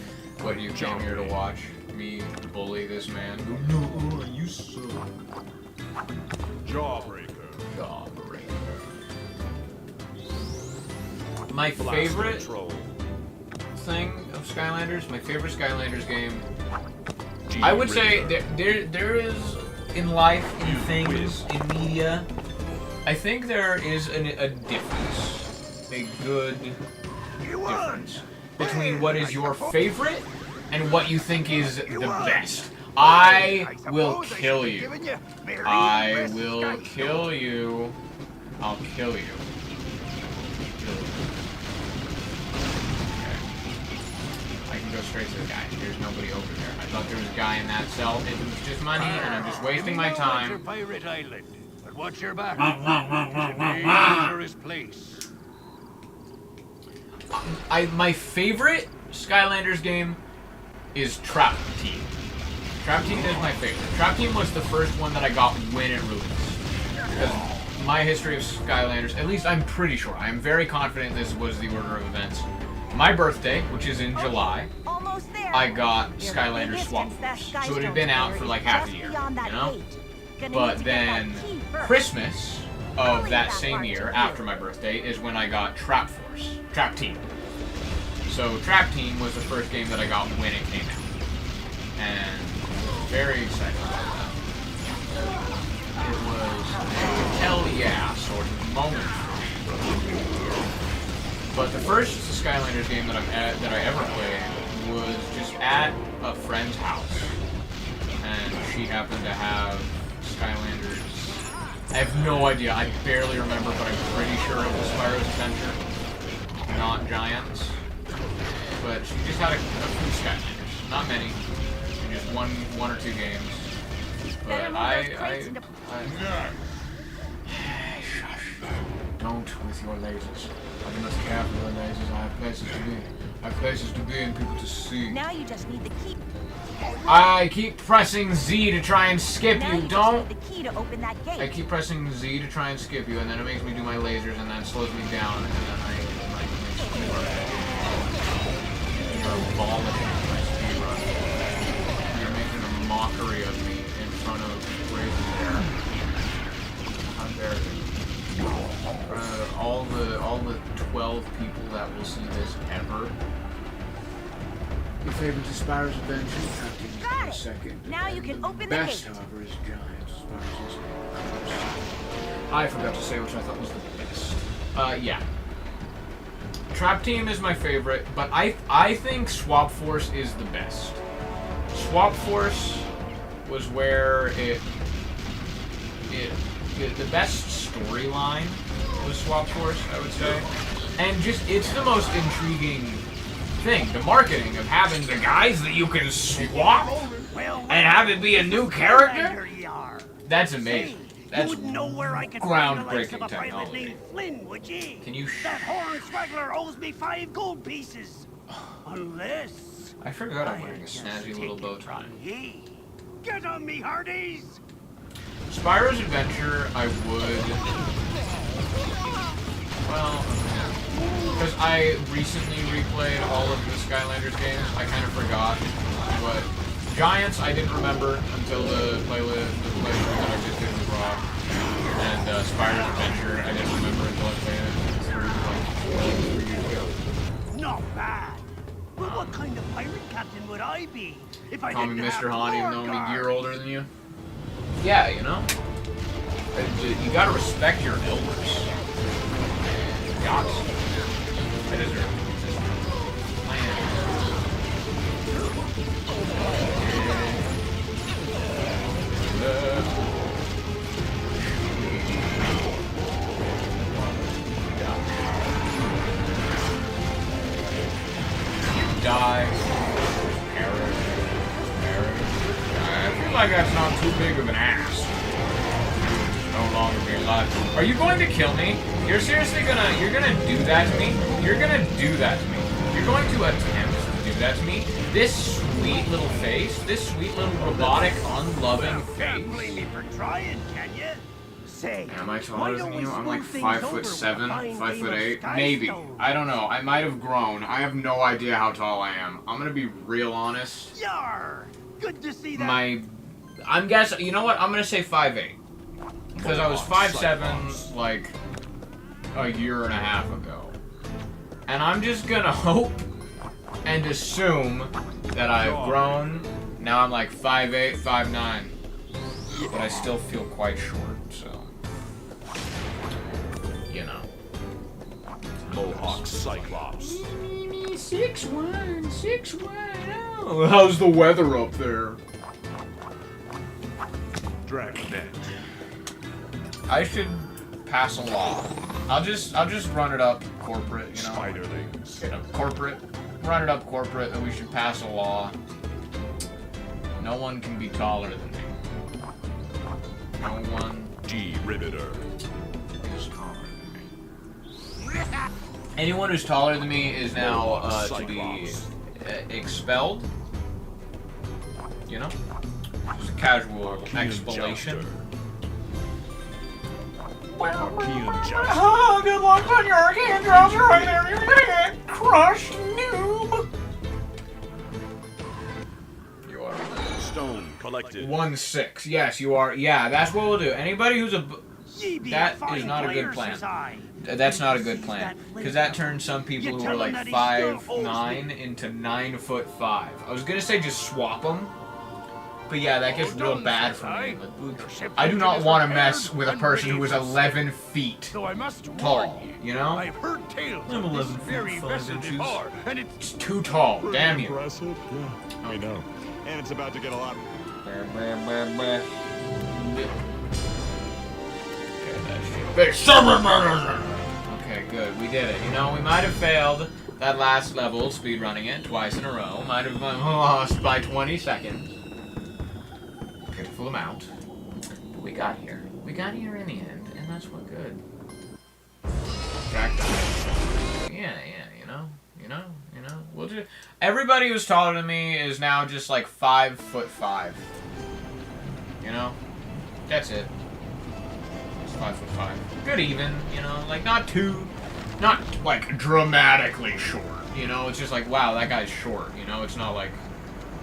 what you came here to watch? Me bully this man? No, you suck. Jawbreaker. Jawbreaker. My Blaster favorite Troll. thing of Skylanders, my favorite Skylanders game, I would say there is in life, in things, in media, I think there is a difference, a good difference between what is your favorite and what you think is the best. I will kill you. I will kill you. I'll kill you. I can go straight to the guy. There's nobody over there. I thought there was a guy in that cell. It was just money, and I'm just wasting my time. Pirate Island, but watch your back. It's a dangerous place. My favorite Skylanders game is Trap Team. Trap Team is my favorite. Trap Team was the first one that I got when it released. Because my history of Skylanders, at least I'm pretty sure, I'm very confident this was the order of events. My birthday, which is in July, Almost there. I got You're Skylanders going Swap distance, that Force. So it had been out for like half a year, you know? But then Christmas of that same year, after my birthday, is when I got Trap Force, Trap Team. So Trap Team was the first game that I got when it came out. And very excited about that. It was a hell yeah sort of moment for me. But the first Skylanders game that I ever played was just at a friend's house. And she happened to have Skylanders. I have no idea. I barely remember, but I'm pretty sure it was Spyro's Adventure, not Giants. But she just had a few Skylanders, not many, just one or two games. But Shush. Don't with your lasers. I must care for your lasers. I have places to be. I have places to be and people to see. Now you just need the key. I keep pressing Z to try and skip Now you. you Don't. just need the key to open that gate. I keep pressing Z to try and skip you, and then it makes me do my lasers, and then it slows me down, and then I score. You're abolishing my speedrun. You're making a mockery of me in front of Crazy Bear. How dare you? All the 12 people that will see this ever. Your favorite is Spyro's Adventure. Got it. Second. Now you can open the Best, gate. however, is Giants. Spyro's is I forgot to say which I thought was the best. Yeah. Trap Team is my favorite, but I think Swap Force is the best. Swap Force was where the best storyline was Swap Force, I would say. And just, it's the most intriguing thing. The marketing of having the guys that you can swap and have it be a new character? That's amazing. That's groundbreaking technology. Flynn, would ye? Can you That horn swaggler owes me 5 gold pieces. Unless I forgot I'm wearing a snazzy little bow tie. ye. Get on me, hearties! Spyro's Adventure, I would... Well, because I recently replayed all of the Skylanders games, I kind of forgot what... Giants, I didn't remember until the playthrough that I just did with Rob. And Spyro's Adventure, I didn't remember until I played it through, like, 3 years ago. Not bad. But what kind of pirate captain would I be if I Call me didn't have Mr. Han, even though I'm a guard? year older than you. Yeah, you know? You gotta respect your elders. Gods. I deserve it. Die. I feel like that's not too big of an ass. No longer be alive. Are you going to kill me? You're seriously you're gonna do that to me? You're gonna do that to me. You're going to attempt to do that to me? This sweet little face, this sweet little robotic, unloving Can't blame face. me for trying, can you? Say, Am I why taller don't than we you? I'm like smooth things over 5'7", with a fine game of 5'8", Sky maybe. Stone? I don't know. I might have grown. I have no idea how tall I am. I'm gonna be real honest. Yar! Good to see that. I'm guessing. You know what? I'm gonna say 5'8", because I was 5'7" like a year and a half ago, and I'm just gonna hope and assume that I've grown. Now I'm like 5'8", 5'9", but I still feel quite short. So, you know. Mohawk Cyclops. 6'1", 6'1". Oh, how's the weather up there? Dragnet. I should pass a law. I'll just run it up corporate, you know. Spiderlings. You know, corporate. Run it up corporate that we should pass a law. No one can be taller than me. No one G-Riveter. is taller than me. Anyone who's taller than me is now to be expelled. You know? Just a casual expellation. Archean Jouster. Oh, good luck on your arcane drops right there. You're gonna get crushed, noob. You are. Stone collected. 1-6. Yes, you are. Yeah, that's what we'll do. Anybody who's Ye be that a fine is not a good player, plan. says I. That's not a good plan, because that turns some people who are like 5'9" into 9'5". I was gonna say just swap them, but yeah, that gets real bad for me. I do not want to mess with a person who is 11 feet tall, you know? I've heard tales I'm of this 11 feet, very 5 resident inches. bar, and it's It's too tall, damn you. Impressive. Yeah, I know. And it's about to get a lot. Okay, good. We did it. You know, we might have failed that last level, speedrunning it twice in a row. Might have lost by 20 seconds. Pitiful amount. But we got here. We got here in the end, and that's what good. Track down. Yeah, you know. We'll just... Everybody who's taller than me is now just like 5'5". You know? That's it. 5'5". Good even, you know, like not like dramatically short, you know, it's just like, wow, that guy's short, you know, it's not like,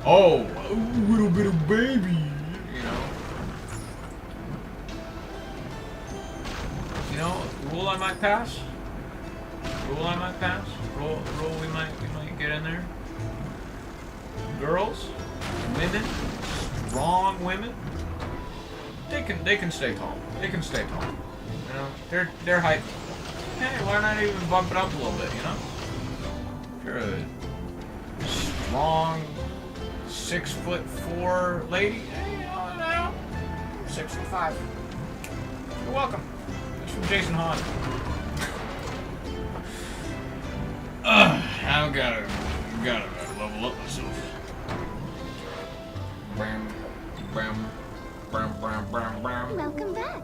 oh, a little bit of baby, you know. You know, rule I might pass. Rule I might pass. Rule we might get in there. Girls, women, strong women. They can stay tall. They can stay tall. You know, their height. Hey, why not even bump it up a little bit? You know, if you're a strong 6'4" lady, hey, you know, 6'5". You're welcome. It's from Jason Hahn. I've gotta level up myself. Bam, bam. Welcome back.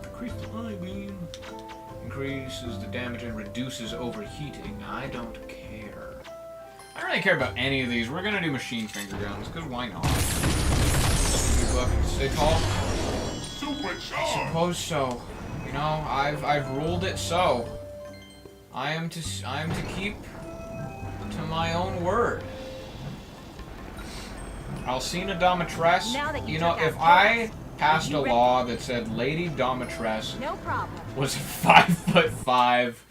Increase the eye beam. Increases the damage and reduces overheating. I don't care. I don't really care about any of these. We're gonna do machine finger guns, because why not? Stay tall? I suppose so. You know, I've ruled it so. I am to keep to my own word. Alcina Domitress, you know, if I passed a law that said Lady Domitress was 5'5",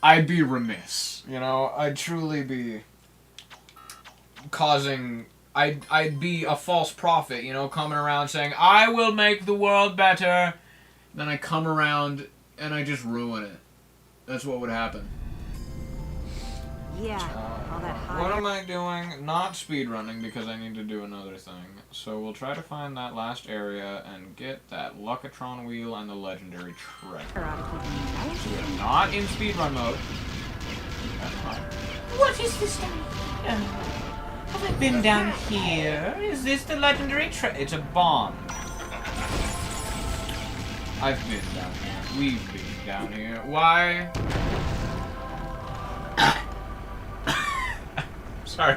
I'd be remiss. You know, I'd truly be causing... I'd be a false prophet, you know, coming around saying, I will make the world better. Then I come around and I just ruin it. That's what would happen. Yeah, all that high. What am I doing? Not speedrunning because I need to do another thing. So we'll try to find that last area and get that Luckatron wheel and the legendary treasure. So we're not in speedrun mode. What is this down here? Have I been down here? Is this the legendary treasure? It's a bomb. I've been down here. We've been down here. Why? Sorry.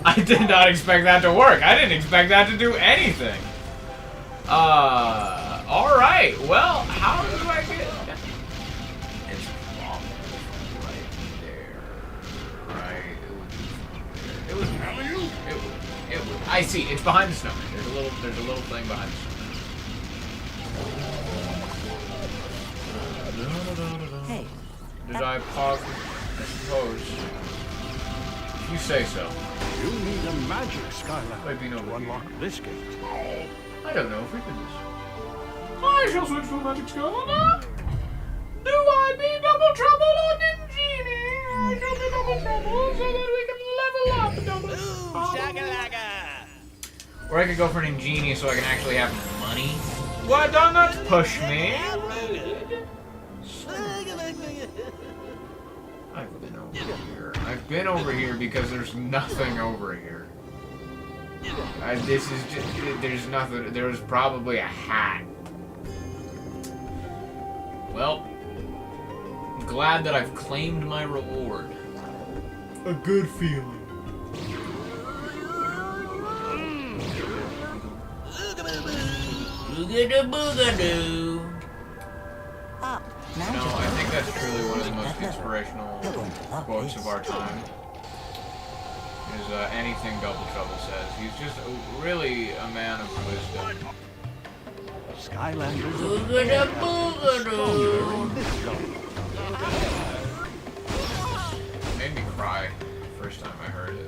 I did not expect that to work. I didn't expect that to do anything. Alright. Well, how do I get... It's probably right there. Right. It would be... I see. It's behind the snowman. There's a little thing behind the snowman. Hey. Did I pause? I suppose. You say so. You need a magic Skylander Might be no to unlock this gate. I don't know if we can just... I shall switch for magic Skylander. Do I be double trouble or Ninjini? I shall be double trouble so that we can level up double. Or I could go for an Ingenie so I can actually have money. Why don't not push me? I've been over here. I've been over here because there's nothing over here. This is just... There's nothing... There's probably a hat. Well, glad that I've claimed my reward. A good feeling. Boogadoo. Up. No, I think that's truly one of the most inspirational quotes of our time. Is anything Double Trouble says. He's just really a man of wisdom. Skylanders of the Boogada air are boogadoo. stronger in this zone. Made me cry first time I heard it.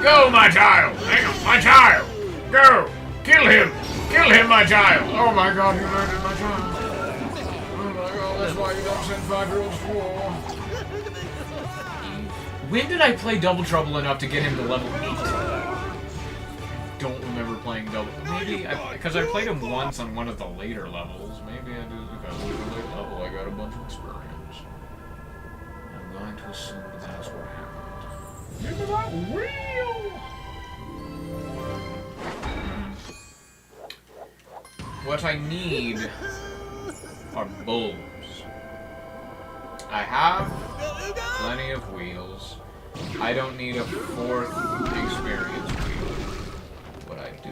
Go, my child! Hang on, my child! Go! Kill him! Kill him, my child! Oh my god, you murdered my child! Oh my god, that's why you don't send 5-year-olds to war. When did I play Double Trouble enough to get him to level 8? Don't remember playing Double... Maybe, because I played him once on one of the later levels. Maybe I did because it was a late level. I got a bunch of experience. I'm going to assume that's what happened. Look at that wheel! What I need are bulbs. I have plenty of wheels. I don't need a 4th experience wheel. What I do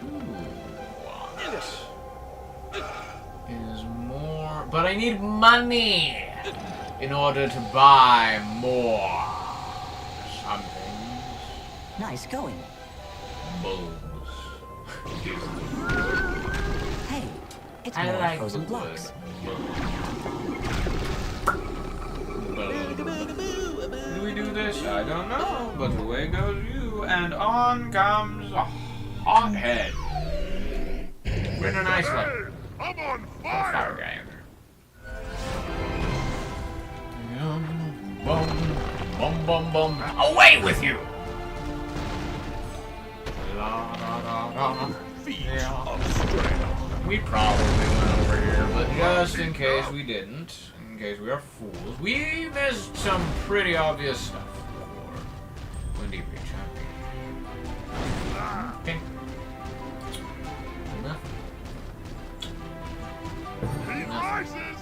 want is more... But I need money in order to buy more something. Nice going. Bulbs. Hey, it's I more like frozen the blocks. Do we do this? I don't know, but away goes you, and on comes a hothead. With a nice level. I'm on Fire fire! guy. Bum, bum, bum, bum. Away with you! La, da, da, da. Yeah. We probably went over here, but just in case we didn't, in case we are fools, we missed some pretty obvious stuff before Windy Beach, huh? Okay. Nothing. He rises!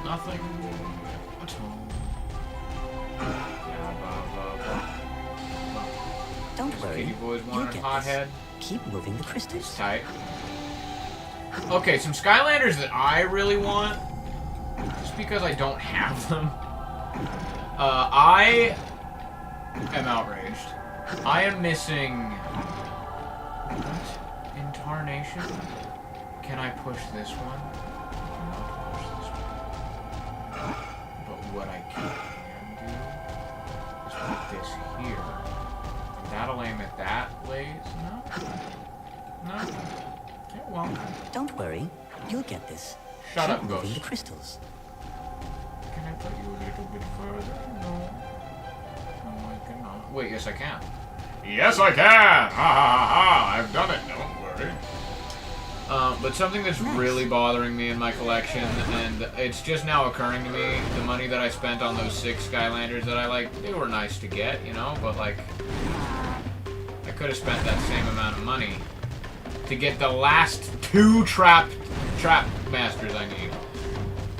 Nothing at all. Don't worry. Kitty boys You'll wanted get hothead. this. Keep moving the crystals. It's tight. Okay, some Skylanders that I really want, just because I don't have them. I am outraged. I am missing... What? In Tarnation? Can I push this one? I cannot push this one. But what I can do is put this here. That'll aim at that ways. No? No? Yeah, well. Don't worry. You'll get this. Shut Keep up, moving Ghost. the crystals. Can I put you a little bit further? No. No, I cannot. Wait, yes I can. Yes I can! Ha ha ha ha! I've done it, don't worry. But something that's really bothering me in my collection, and it's just now occurring to me, the money that I spent on those 6 Skylanders that I like, they were nice to get, you know, but like, I could have spent that same amount of money to get the last 2 Trap Masters I need.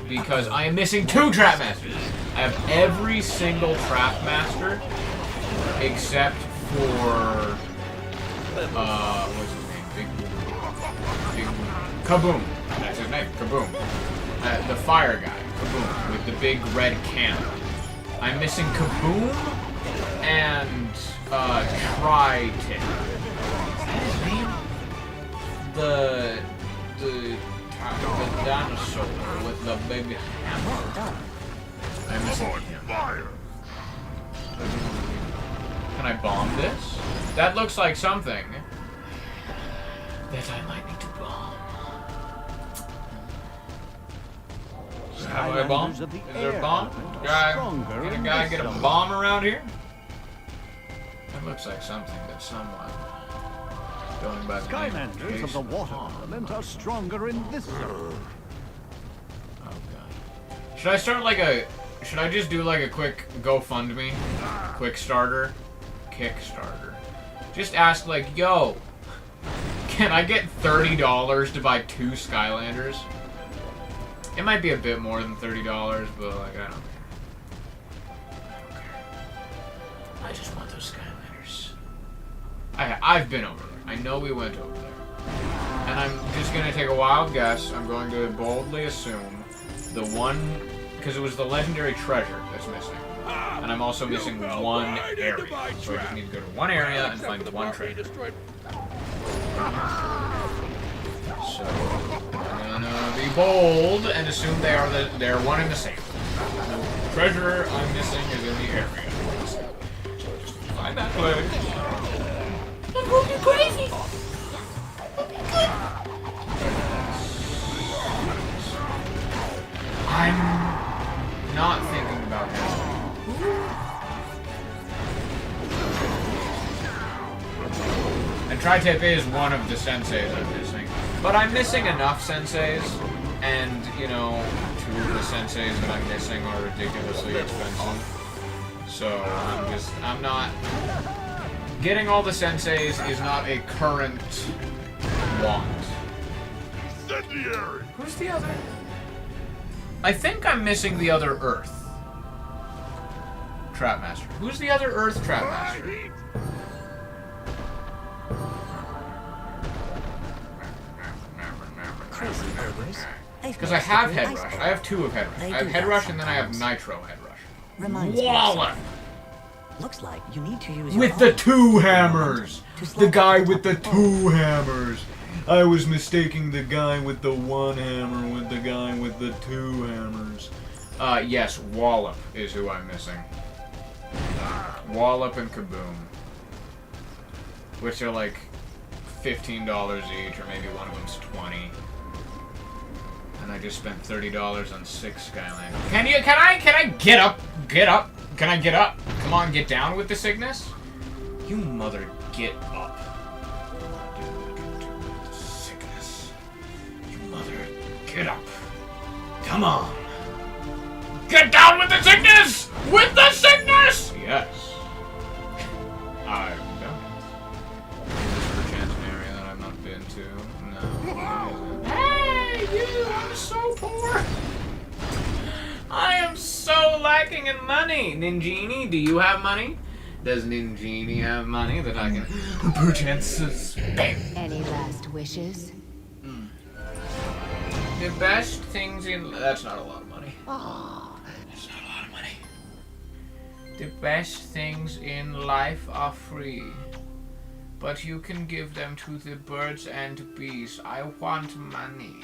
Because I am missing 2 Trap Masters! I have every single Trap Master except for, what's his name? Big Kaboom. That's his name, Kaboom. The fire guy, Kaboom, with the big red cannon. I'm missing Kaboom and Tri-Tip. Is that his name? The dinosaur with the big hammer. Well done. I'm missing him. Can I bomb this? That looks like something that I might need to bomb. Have I a bomb? Is there a bomb? Can a guy get a bomb around here? That looks like something that someone going by the name of Skylanders of the water element are stronger in this zone. Oh god. Should I start like a... Should I just do like a quick GoFundMe? Quick starter? Kickstarter. Just ask like, yo, can I get $30 to buy 2 Skylanders? It might be a bit more than $30, but like, I don't care. I don't care. I just want those Skylanders. I've been over there. I know we went over there. And I'm just gonna take a wild guess. I'm going to boldly assume the one because it was the legendary treasure that's missing. And I'm also missing one area. So I just need to go to one area and find one treasure. So I'm gonna be bold and assume they're one and the same. The treasure I'm missing is in the area. So just find that place. That will be crazy. I'm not thinking about this. And Tri-Tip is one of the senseis I'm missing. But I'm missing enough senseis, and, you know, 2 of the senseis that I'm missing are ridiculously expensive. So, I'm not... Getting all the senseis is not a current want. Incendiary! Who's the other? I think I'm missing the other Earth Trapmaster. Who's the other Earth Trapmaster? Because I have Head Rush. I have 2 of Head Rush. I have Head Rush and then I have Nitro Head Rush. Wallop! Looks like you need to use With the 2 hammers! The guy with the 2 hammers! I was mistaking the guy with the 1 hammer with the guy with the 2 hammers. Yes, Wallop is who I'm missing. Wallop and Kaboom. Which are like $15 each, or maybe one of them's 20. And I just spent $30 on 6 Skylanders. Can I get up? Get up? Can I get up? Come on, get down with the sickness? You mother, get up. Sickness. You mother, get up. Come on. Get down with the sickness! With the sickness! Yes. I've done it. Is this perchance an area that I've not been to? No. Hey, you! I'm so poor! I am so lacking in money! Ninjini, do you have money? Does Ninjini have money that I can perchance spend? Any last wishes? The best things in... That's not a lot of money. That's not a lot of money. The best things in life are free. But you can give them to the birds and bees. I want money.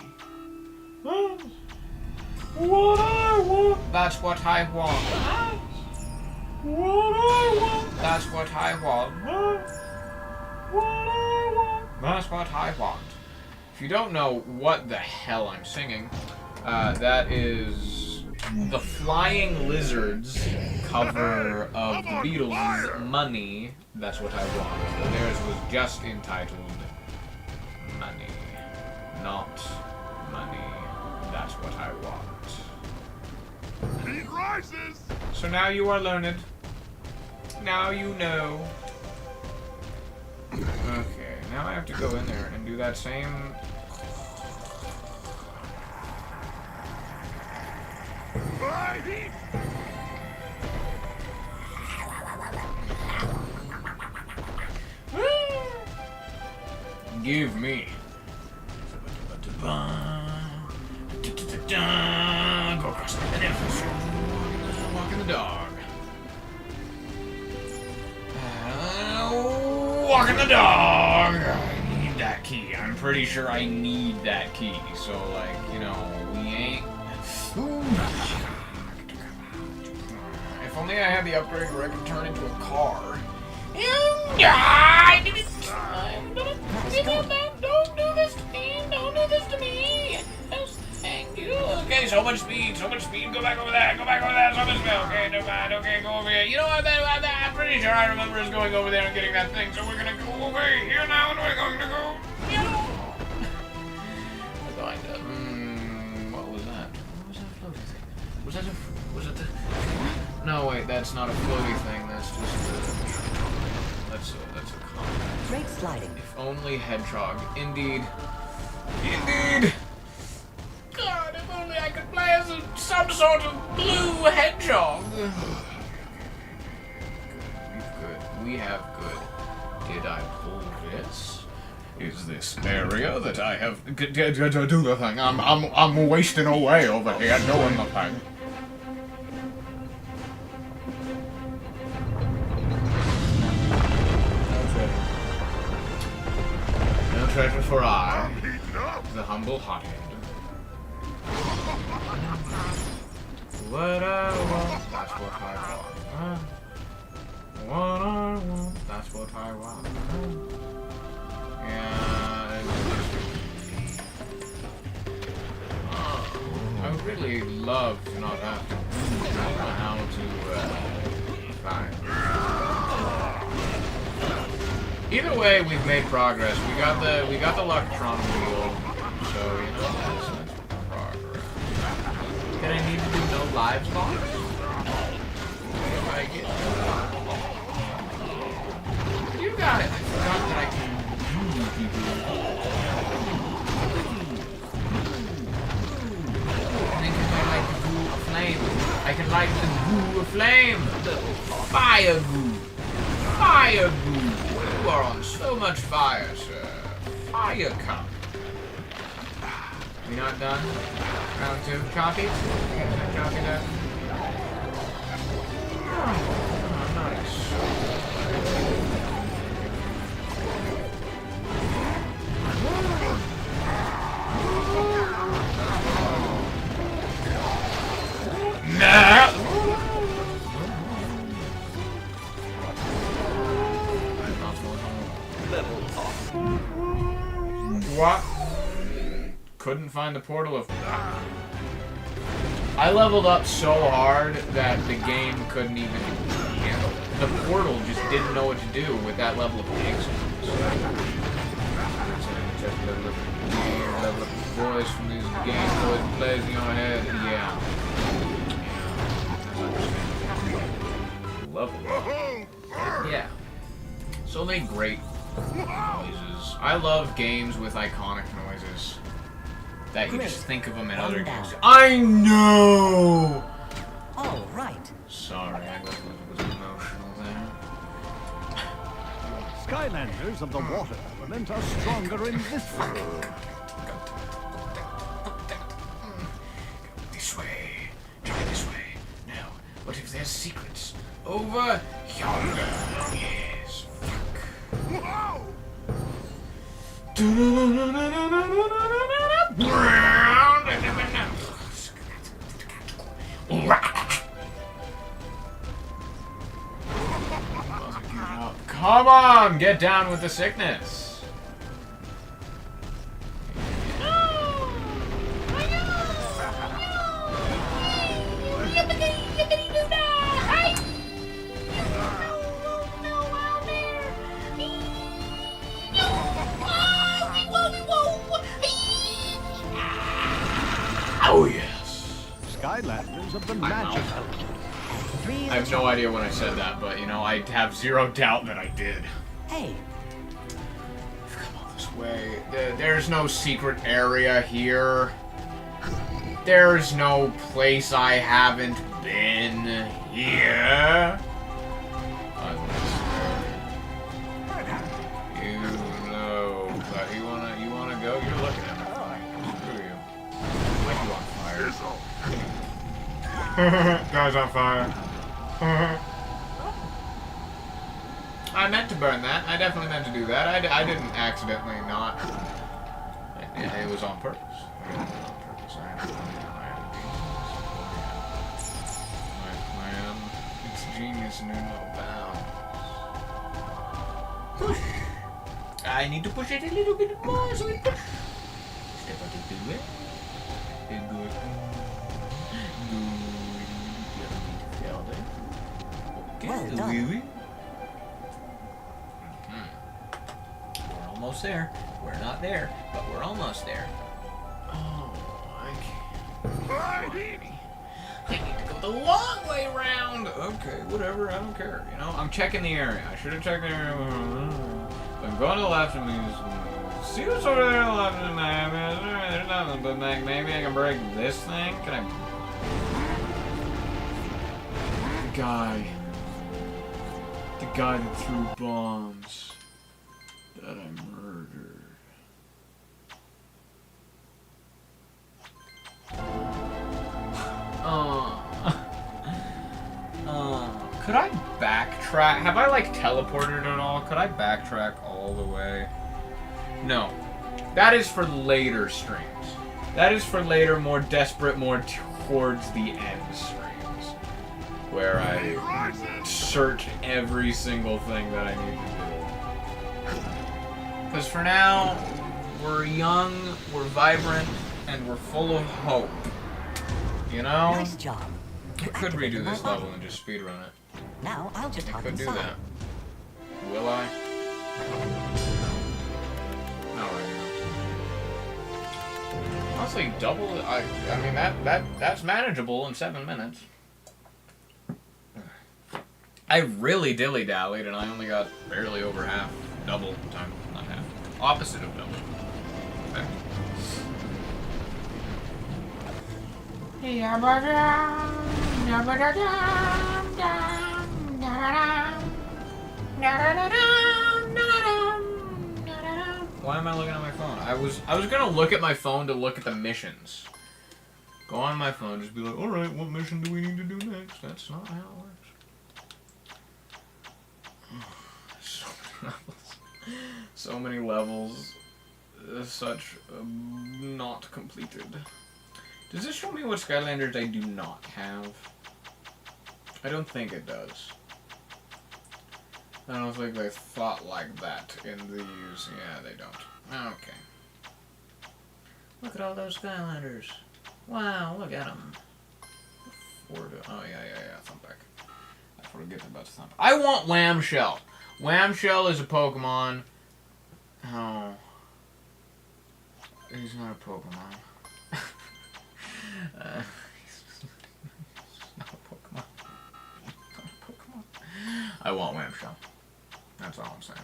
What I want. That's what I want. What I want. That's what I want. What I want. That's what I want. If you don't know what the hell I'm singing, that is the Flying Lizards cover of the Beatles' Money. That's what I want. Theirs was just entitled Money, not Money. That's what I want. Heat rises! So now you are learned. Now you know. Okay, now I have to go in there and do that same... My heat! Give me. Go across the walk in the dog. Walk in the dog. I need that key. I'm pretty sure I need that key. So, like, you know, we ain't. If only I had the upgrade where I could turn into a car. Don't do this to me. Don't do this to me. Yes, thank you. Okay, so much speed. So much speed. Go back over there. Go back over there. So much speed. Okay, never mind. Okay, go over here. You know what? I'm pretty sure I remember us going over there and getting that thing. So we're gonna go over here now, and we're going to go. We're going to. What was that? What was that floaty thing? Was that the? No, wait. That's not a floaty thing. That's just that's a common. Great sliding. If only Hedgehog. Indeed. Indeed! God, if only I could play as some sort of blue hedgehog. We have good. Did I pull this? Is this area that I have... Do the thing. I'm wasting away over here doing the thing. for I, Heating up. the humble hothead. What I want, that's what I want. What I want, that's what I want. Yeah, I would really love to not have to know how to find. Either way, we've made progress. We got the Electron wheel, so you know that's progress. Did I need to do no lives box? If I get you got it. I forgot that I can move people. I think I like to goo a flame. I can like to goo a flame. Fire goo. Fire goo. You are on so much fire, sir. Fire cup. We not done? Round 2. Choppy? Choppy done? Oh, nice. Nah! What? Couldn't find the portal of... I leveled up so hard that the game couldn't even handle it. The portal just didn't know what to do with that level of pigs. Just level up the game, level up the voice from these game toys and plays in your head. Yeah. Level up. Yeah. So many great noises. I love games with iconic noises. That you just think of them in other games. I know! Oh, right. Sorry, I was emotional there. Skylanders of the water element are stronger in this way. This way. Try this way. No. What if there's secrets? Over yonder. Yes. Fuck. Whoa! Come on, get down with the sickness. Oh yes. Skylanders of the magic element. I have no idea when I said that, but you know, I have zero doubt that I did. Hey, Come on this way. There's no secret area here. There's no place I haven't been here. You know, but you wanna go? You're looking at me. Screw you. Why you on fire? Guy's on fire. I meant to burn that. I definitely meant to do that. I didn't accidentally not. It was on purpose. I did it on purpose. I had to my plan. It's genius knew no bounds. Push. I need to push it a little bit more, so we push. Step out into it. And go. Okay, Well the done. wee-wee. We're almost there. We're not there, but we're almost there. Oh, I need to go the long way round. Okay, whatever. I don't care. You know, I'm checking the area. I should have checked the area. I'm going to the left and see what's over there on the left. There's nothing, but maybe I can break this thing. Can I? The guy that threw bombs that I murdered. Could I backtrack? Have I like teleported at all? Could I backtrack all the way? No. That is for later streams. That is for later, more desperate, more towards the end streams. Where I search every single thing that I need to do. Because for now, we're young, we're vibrant, and we're full of hope. You know? Nice job. I could redo this level and just speedrun it. Now I'll just I hop could do inside. that. Will I? Not right now. Honestly, double. I mean that's manageable in 7 minutes. I really dilly dallied and I only got barely over half. Double time, not half. Opposite of double. Okay. Why am I looking at my phone? I was gonna look at my phone to look at the missions. Go on my phone, just be like, alright, what mission do we need to do next? That's not how it works. So many levels. Such not completed. Does this show me what Skylanders I do not have? I don't think it does. I don't think they thought like that in these. Yeah, they don't. Okay. Look at all those Skylanders. Wow, look at them. Oh, yeah. Thumpback. I forget about Thump. I want Whamshell. Whamshell is a Pokemon. Oh. He's not a Pokemon. He's not a Pokemon. I want Whamshell. That's all I'm saying.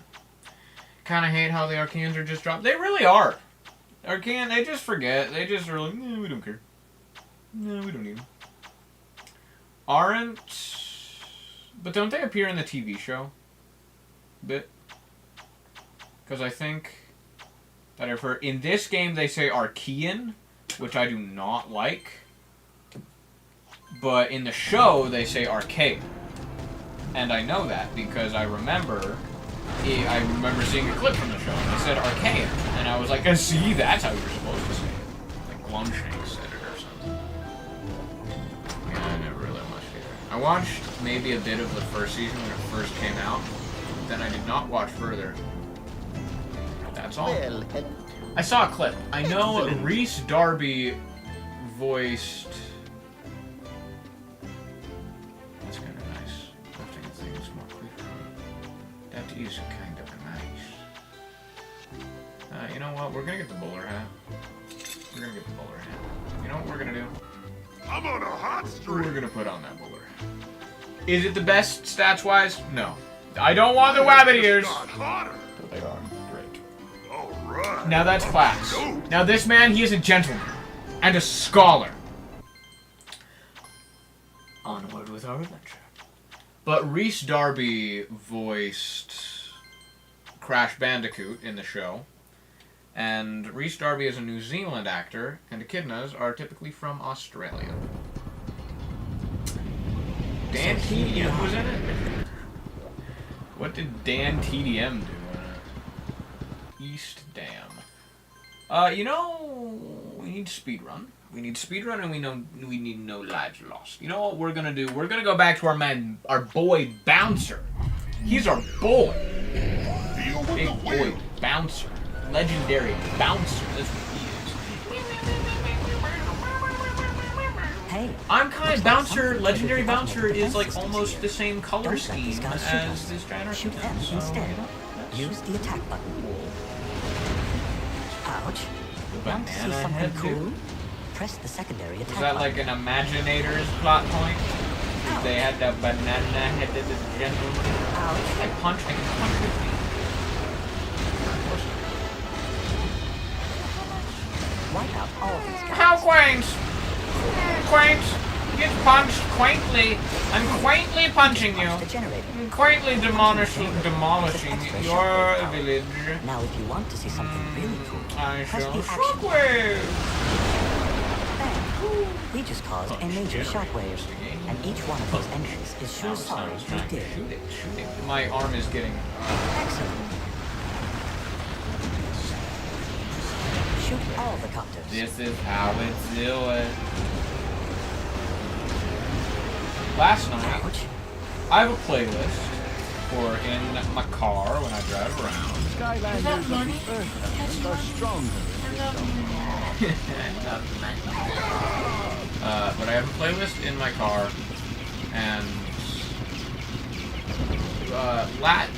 Kind of hate how the Arceans are just dropped. They really are. Arcean, they just forget. They just are like, we don't care. No, we don't need them. Aren't... But don't they appear in the TV show? Bit? Because I think that I've heard... In this game, they say Arcean, which I do not like. But in the show, they say Arcean. And I know that because I remember seeing a clip from the show and it said Arcean. And I was like, see, that's how you're supposed to say it. Like Glumshanks said it or something. Yeah, I never really watched it. I watched maybe a bit of the first season when it first came out. Then I did not watch further. That's all. I saw a clip. I know Rhys Darby voiced... That's kind of nice. Lifting things more quickly. That is kind of nice. You know what? We're gonna get the bowler hat. We're gonna get the bowler hat. You know what we're gonna do? I'm on a hot streak. We're gonna put on that bowler hat. Is it the best stats-wise? No. I don't want the rabbit ears. Got hotter. But they are. Great. All right. Now that's class. Now this man, he is a gentleman. And a scholar. Onward with our adventure. But Rhys Darby voiced Crash Bandicoot in the show. And Rhys Darby is a New Zealand actor, and echidnas are typically from Australia. Dan TDM was in it? What did Dan TDM do in it? East Dam. You know, we need speedrun. We need speedrun, and we need no lives lost. You know what we're gonna do? We're gonna go back to our boy Bouncer. He's our boy. Big boy Bouncer. Legendary Bouncer. That's what he is. Hey, I'm kind of Bouncer. Legendary Bouncer is like almost the same color scheme as this giant shoot them Arceus. So, instead. you know, that's Use the attack button. cool. Ouch. The Want to see banana something head cool? too? Press the secondary attack Is that button. like an Imaginator's plot point? If they had that banana-headed gentleman. Ouch. I can punch with me. Wipe out all these guys. How quaint! Quaint! Get punched quaintly. I'm quaintly punching you. The generator. Quaintly demolishing your village. Now, if you want to see something really cool, I press shall the action. shockwave. Bang. We just caused a major shockwave, and each one of those enemies is sure sorry we did. Shoot it. My arm is getting... Excellent. Shoot all the copters. This is how it's doing. Last night, Ouch. I have a playlist for in my car when I drive around. Skylanders are the earth and are stronger. But I have a playlist in my car, and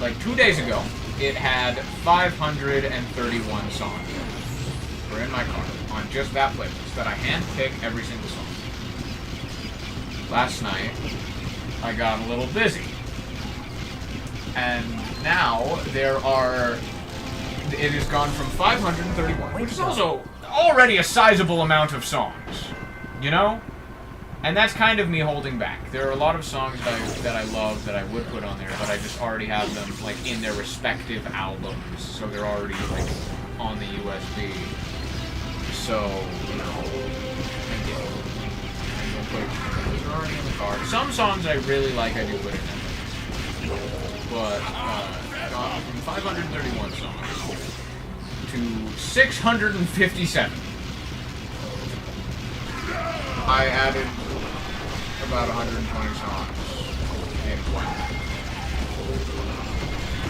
like 2 days ago, it had 531 songs were in my car on just that playlist that I handpick every single song. Last night, I got a little busy, and now it has gone from 531, which is also already a sizable amount of songs, you know? And that's kind of me holding back. There are a lot of songs that I love that I would put on there, but I just already have them like in their respective albums, so they're already like on the USB. So, you know, I don't put it. Those are already in the car. Some songs I really like, I do put in there. But gone from 531 songs to 657. I added about 120 songs in one.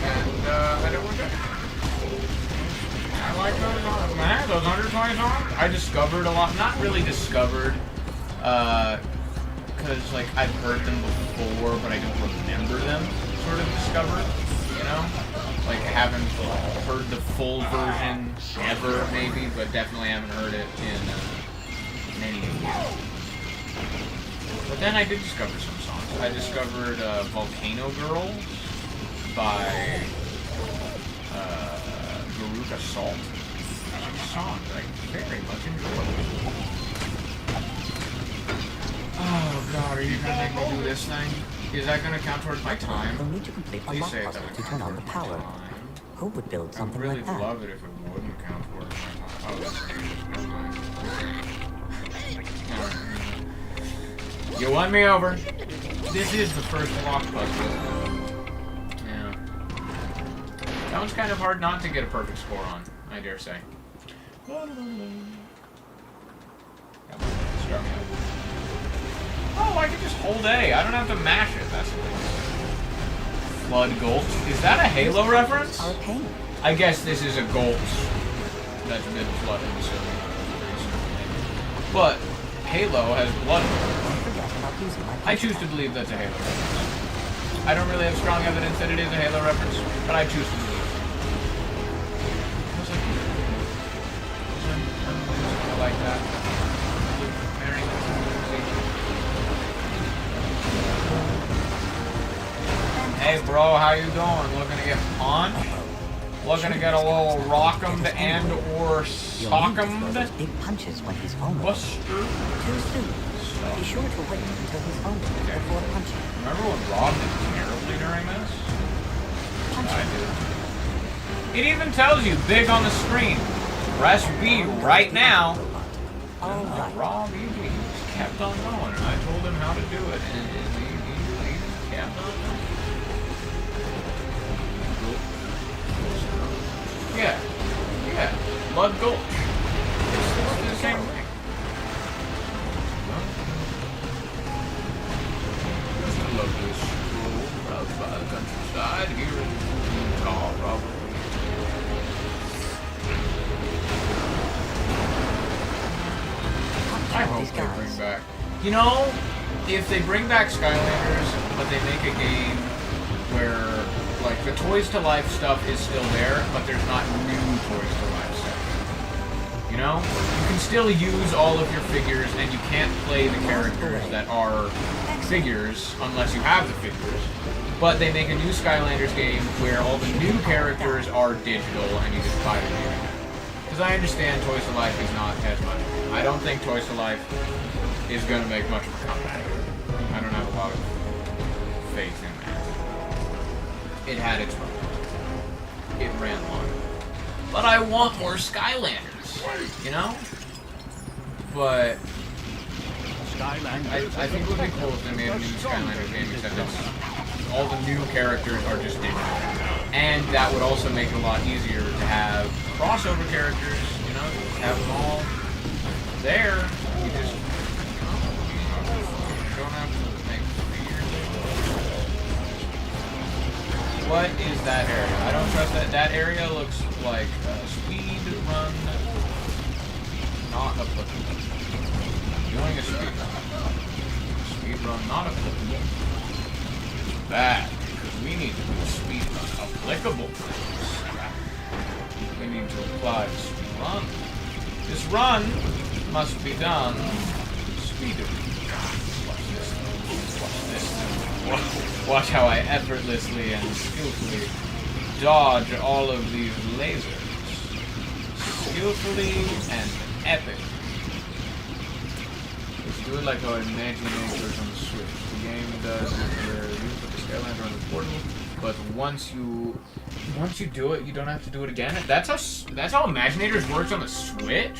And I did one day. I like those songs. Man, those 120 songs. I discovered a lot. Not really discovered, because like I've heard them before, but I don't remember them. Sort of discovered, you know? Like I haven't heard the full version ever, maybe, but definitely haven't heard it in many years. But then I did discover some songs. I discovered Volcano Girl by Garuka Salt. It's a song that I very much enjoy. Oh god, are you gonna make me do this thing? Is that gonna count towards my time? We'll need to complete a Please lock say it puzzle doesn't to turn on the count power. towards my time. Who would build I'd something really like that? love it if it wouldn't count towards my time. Oh, that's You won me over. This is the first lock puzzle. Yeah. That one's kind of hard not to get a perfect score on, I dare say. Oh, I can just hold A. I don't have to mash it. That's cool. Flood Gulch. Is that a Halo reference? Our pain. I guess this is a gulch that's been flooded, so... But Halo has blood. I choose to believe that's a Halo reference. I don't really have strong evidence that it is a Halo reference, but I choose to believe it. I like that. Very Hey bro, how you doing? Looking to get punched? Looking to get a little rock'emed and or sock'emed? Big punches when he's vulnerable. Buster? Too soon. Be sure to wait until he's vulnerable before punching. Remember when Rob did terribly during this? I do. It even tells you big on the screen. Press B right now. All right. Rob, he just kept on going, and I told him how to do it, and he kept on going. Yeah. Blood Gulch. It's the same thing. I love this school out by the countryside here in Utah, probably. I hope they bring back. You know, if they bring back Skylanders, but they make a game where, like, the Toys to Life stuff is still there, but there's not new Toys to Life stuff. You know? You can still use all of your figures, and you can't play the characters that are figures unless you have the figures. But they make a new Skylanders game where all the new characters are digital, and you just buy the game. Because I understand Toys to Life is not as much. I don't think Toys to Life is going to make much of a comeback. I don't have a lot of faith in that. It had its moment. It ran long. But I want more Skylanders, you know? But I think it would be cool if they made a new Skylanders game, except it's, all the new characters are just digital. And that would also make it a lot easier to have crossover characters You know, you have them all there. You just don't have to make weird. What is that area? I don't trust that. That area looks like a speed run. Not applicable. Doing a speed run. Speed run not applicable. It's bad. Because we need to do a speed run applicable. We need to apply the speed run. This run must be done speedily. Watch this. Watch this. Watch how I effortlessly and skillfully dodge all of these lasers. Skillfully and epic. Let's do it like our Imaginators on the Switch. The game does it where you put the Skylander on the portal, but once you do it, you don't have to do it again. That's how Imaginators works on the Switch.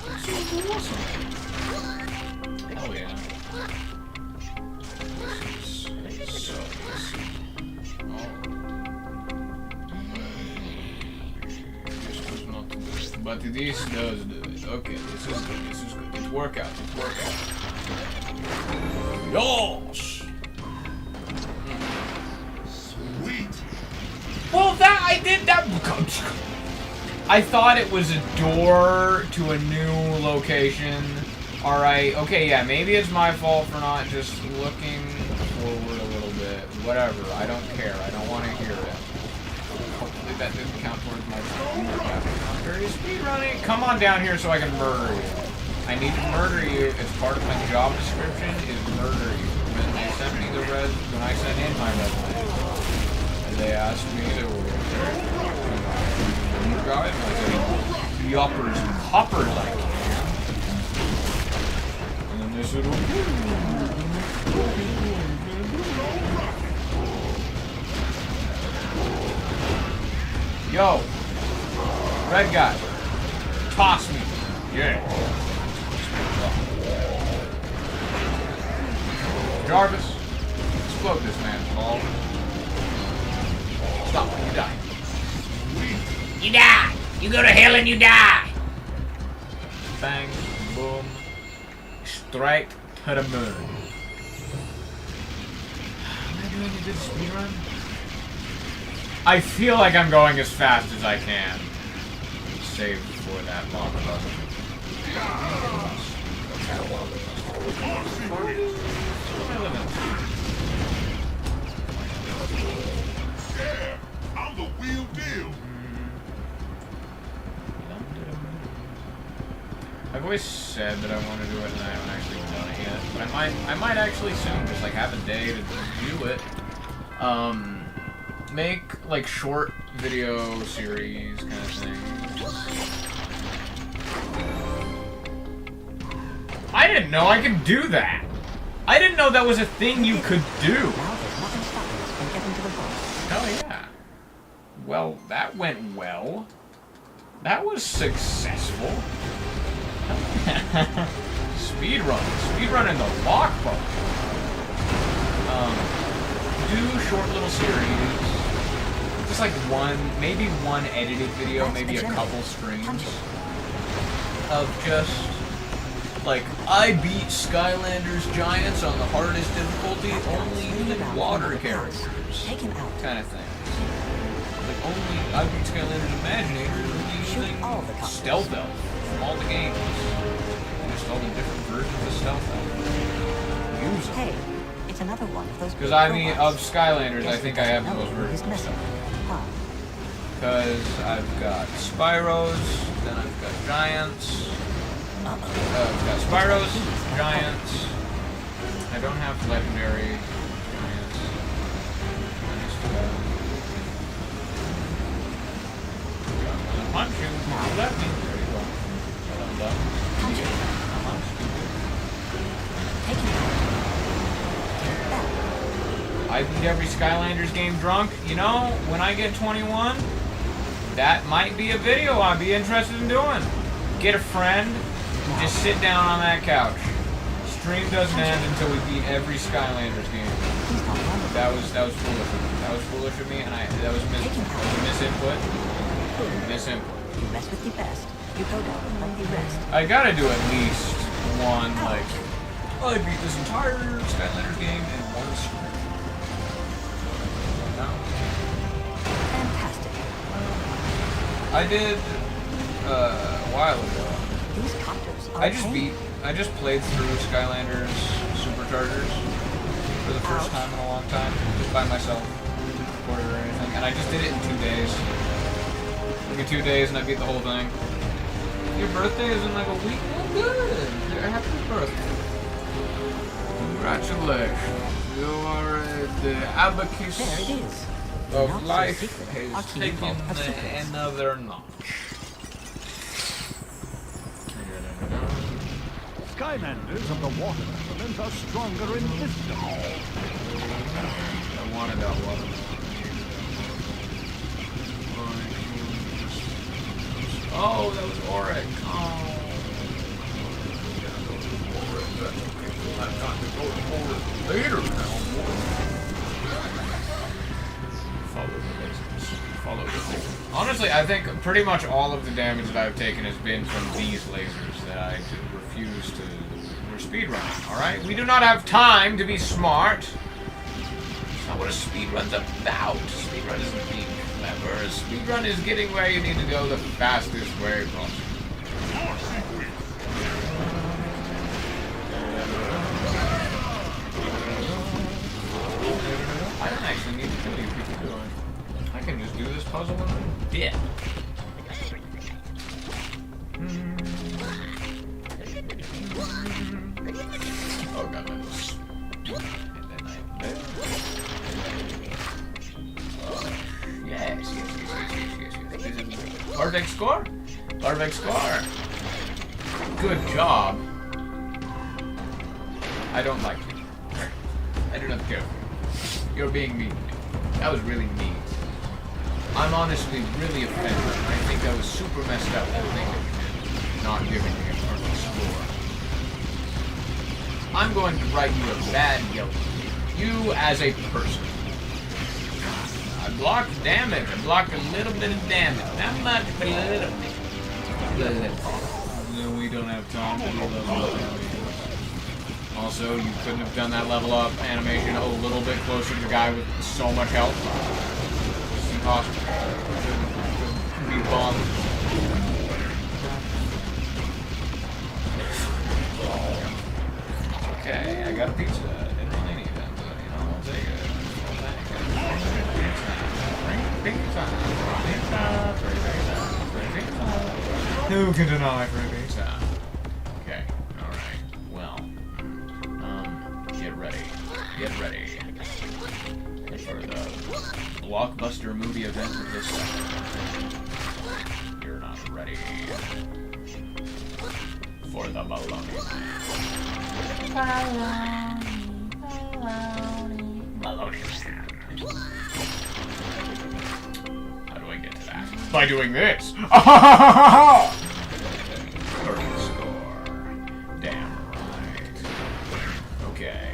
That's so awesome. Hell yeah. This is so awesome. But this does do it. Okay, this is good. This is good. It's workout. It's workout. Yosh! Sweet. Well, that I did that. I thought it was a door to a new location. Alright, okay, yeah, maybe it's my fault for not just looking forward a little bit. Whatever, I don't care. I don't want to hear it. Hopefully that didn't count towards my speed running. Come on down here so I can murder you. I need to murder you. It's part of my job description is murder you. When they send me the when I send in my resume, and they ask me to you guys, and I say, yoppers and hoppers I can. And then this little yo, red guy, toss me. Yeah. Jarvis, explode this man's ball. Stop, you die. You die! You go to hell and you die! Bang, boom, straight to the moon. Am I doing a good speedrun? I feel like I'm going as fast as I can. Save for that blockbuster. Yeah, I'm the real deal. I've always said that I want to do it, and I haven't actually done it yet. But I might actually soon, just like have a day to do it. Make like short video series kind of thing. I didn't know I could do that. I didn't know that was a thing you could do. Now there's nothing stopping us from getting to the boss. Hell yeah. Well, that went well. That was successful. Speedrun in the blockbuster. Do short little series. Just like maybe one edited video, maybe a couple streams of just like I beat Skylanders Giants on the hardest difficulty, only using water characters, kind of thing. Like only I beat Skylanders Imaginators only using Stealth Elf from all the games. Just all the different versions of Stealth Elf. Use them. Hey, it's another one of those. Because I mean, of Skylanders, I think I have the most versions of Stealth Elf. Because I've got Spyros, then I've got Giants. I've got Spyros, Giants. I don't have Legendary Giants. I'm gonna punch you. You left me. There you go. Punch you. I beat every Skylanders game drunk. You know, when I get 21, that might be a video I'd be interested in doing. Get a friend, and just sit down on that couch. stream doesn't end until we beat every Skylanders game. That was foolish of me. That was foolish of me, and that was misinput. Misinput. You mess with the best, you go down like the rest. I gotta do at least one, like, I beat this entire Skylanders game in one stream. No? Fantastic. I did, a while ago. These copters are I just played through Skylanders Superchargers for the first time in a long time, just by myself, recorded or anything, and I just did it in 2 days. Like in 2 days, and I beat the whole thing. Your birthday is in like a week? Well, good. Happy birthday. Congratulations. You are the abacus There it is. of Not so life secret. Our has key taken vault of secrets. another notch. Skylanders of the water element are stronger in wisdom. I wanted that water. Oh, that was Auric. Oh. I've got to go to Auric later now. Follow the lasers. Follow the lasers. Honestly, I think pretty much all of the damage that I've taken has been from these lasers that I refuse to. We're speedrunning, alright? We do not have time to be smart. That's not what a speedrun's about. Speedrun isn't being clever. A speedrun is getting where you need to go the fastest way possible. I don't actually need to kill you if you do it. I can just do this puzzle and then dip. Oh god, my nose. And then yes. Perfect score? Perfect score. Good job. I don't like you. I do not care. You're being mean. That was really mean. I'm honestly really offended. I think I was super messed up for not giving me a perfect score. I'm going to write you a bad note. You as a person. I blocked damage. I blocked a little bit of damage. Not much, but a little bit. No, we don't have time to do level up animation. Also, you couldn't have done that level up animation a little bit closer to the guy with so much health. It's impossible. Couldn't be bothered. Okay, I got a pizza. Didn't really need that, but you know, I'll take it. Who can deny free pizza? Okay, alright. Well, get ready. Get ready for the blockbuster movie event of this summer. You're not ready for the baloney. Baloney. How do I get to that? By doing this! Perfect score. Damn right. Okay.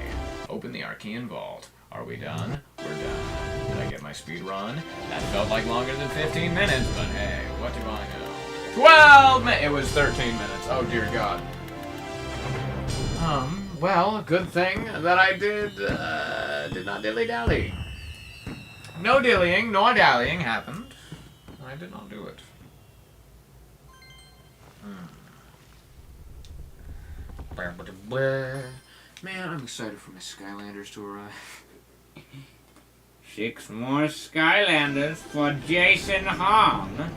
Open the Archean Vault. Are we done? We're done. Did I get my speed run? That felt like longer than 15 minutes, but hey, what do I know? 12 minutes! It was 13 minutes. Oh dear God. Well, good thing that I did not dilly-dally. No dillying nor dallying happened. I did not do it. Man, I'm excited for my Skylanders to arrive. 6 more Skylanders for Jason Hong.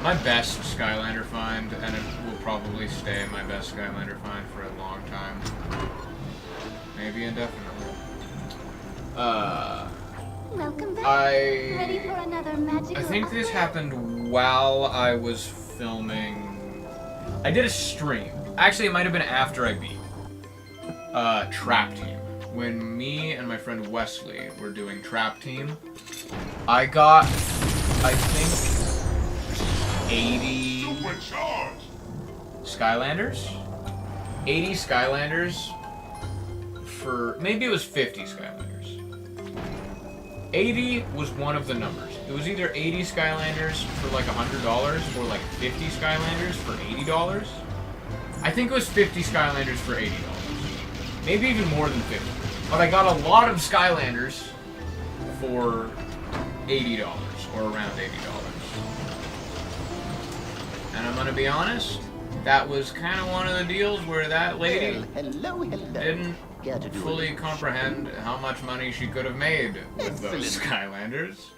My best Skylander find, and it will probably stay my best Skylander find for a long time. Maybe indefinitely. Welcome back. Ready for another magical I think this happened while I was filming. I did a stream. Actually, it might have been after I beat Trap Team. When me and my friend Wesley were doing Trap Team, I got, I think, 80 Supercharged. Skylanders? 80 Skylanders for, maybe it was 50 Skylanders. 80 was one of the numbers. It was either 80 Skylanders for like $100 or like 50 Skylanders for $80. I think it was 50 Skylanders for $80. Maybe even more than 50. But I got a lot of Skylanders for $80 or around $80. And I'm gonna be honest, that was kind of one of the deals where that lady didn't fully comprehend how much money she could have made with those Skylanders.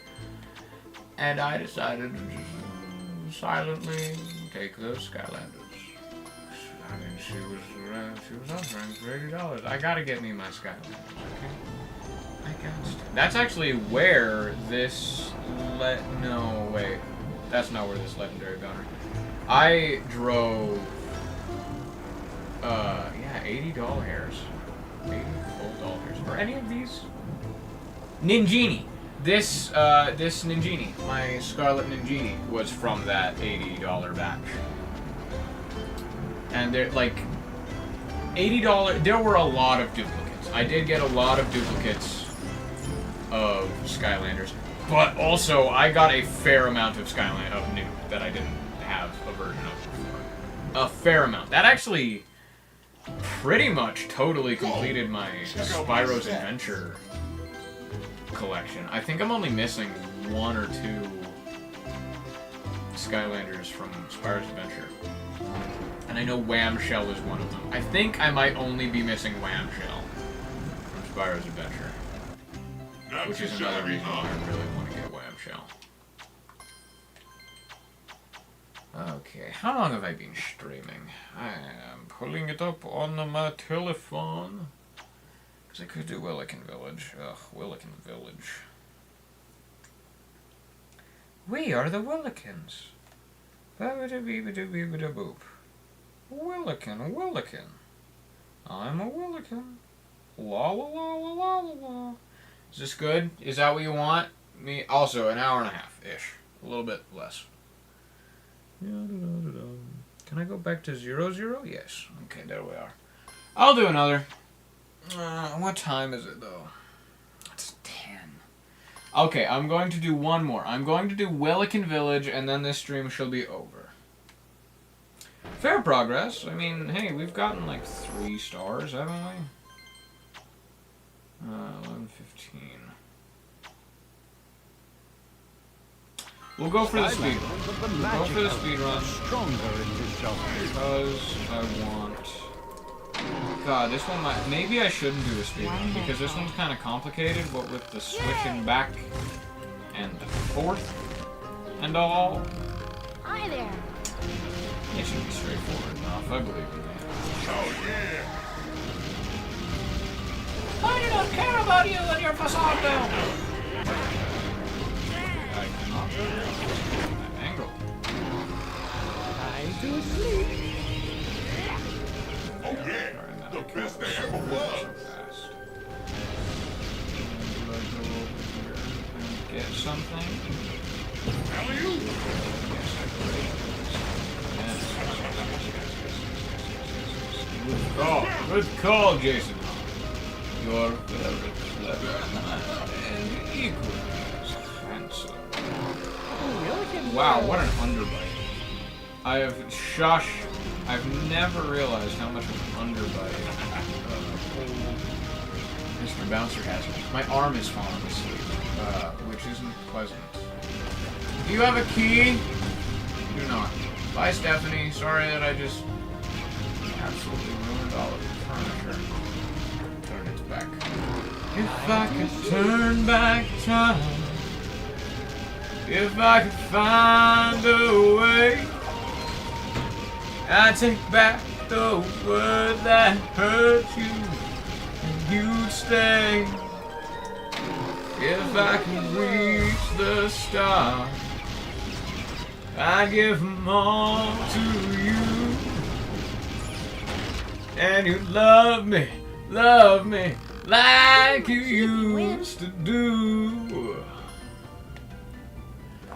And I decided to just silently take those Skylanders. I mean, she was offering for $80. I gotta get me my Skylanders, okay? I got to. That's actually where this no, wait. That's not where this legendary bouncer. I drove yeah, 80 doll hairs. 80 full doll hairs. Are any of these? Ninjini. This Ninjini, my Scarlet Ninjini, was from that $80 batch. And they're like $80. There were a lot of duplicates. I did get a lot of duplicates of Skylanders, but also I got a fair amount of Skyland of new that I didn't have a version of before. A fair amount. That actually pretty much totally completed my Spyro's Adventure collection. I think I'm only missing 1 or 2 Skylanders from Spyro's Adventure. And I know Wham Shell is one of them. I think I might only be missing Wham Shell from Spyro's Adventure. Which is another reason why I really want to get Wham Shell. Okay, how long have I been streaming? I am pulling it up on my telephone. Because I could do Willikin Village. Ugh, Willikin Village. We are the Willikins. Ba-ba-da-bee-ba-da-bee-ba-da-boop. Willikin, Willikin. I'm a Willikin. La la la la la la la. Is this good? Is that what you want? Me also an hour and a half ish. A little bit less. Can I go back to 00? Yes. Okay, there we are. I'll do another. What time is it though? It's 10. Okay, I'm going to do one more. I'm going to do Willikin Village, and then this stream shall be over. Fair progress. I mean, hey, we've gotten like 3 stars, haven't we? 11:15. We'll go for the speed run. We'll go for the speed run. Because I want... God, this one might... Maybe I shouldn't do a speed run, because this one's kind of complicated, what with the switching back and forth and all. Hi there. It should be straightforward enough, I believe in that. Oh, yeah. I do not care about you and your facade now. I cannot go that angle. I do sleep. Oh, yeah. The best there ever was. Get something. Alley-oop. Yes, I believe. Yes. Good call. Good call, Jason. You're very clever and equally as handsome. Wow, what an underbite. I have I've never realized how much of an underbite Mr. Bouncer has. My arm is falling asleep, which isn't pleasant. Do you have a key? Do not. Bye, Stephanie. Sorry that I just absolutely ruined all of the furniture. Turn it back. If I could turn back time, if I could find a way, I'd take back the word that hurt you, and you'd stay. If I could reach the stars, I'd give them all to you, and you'd love me like you used to do.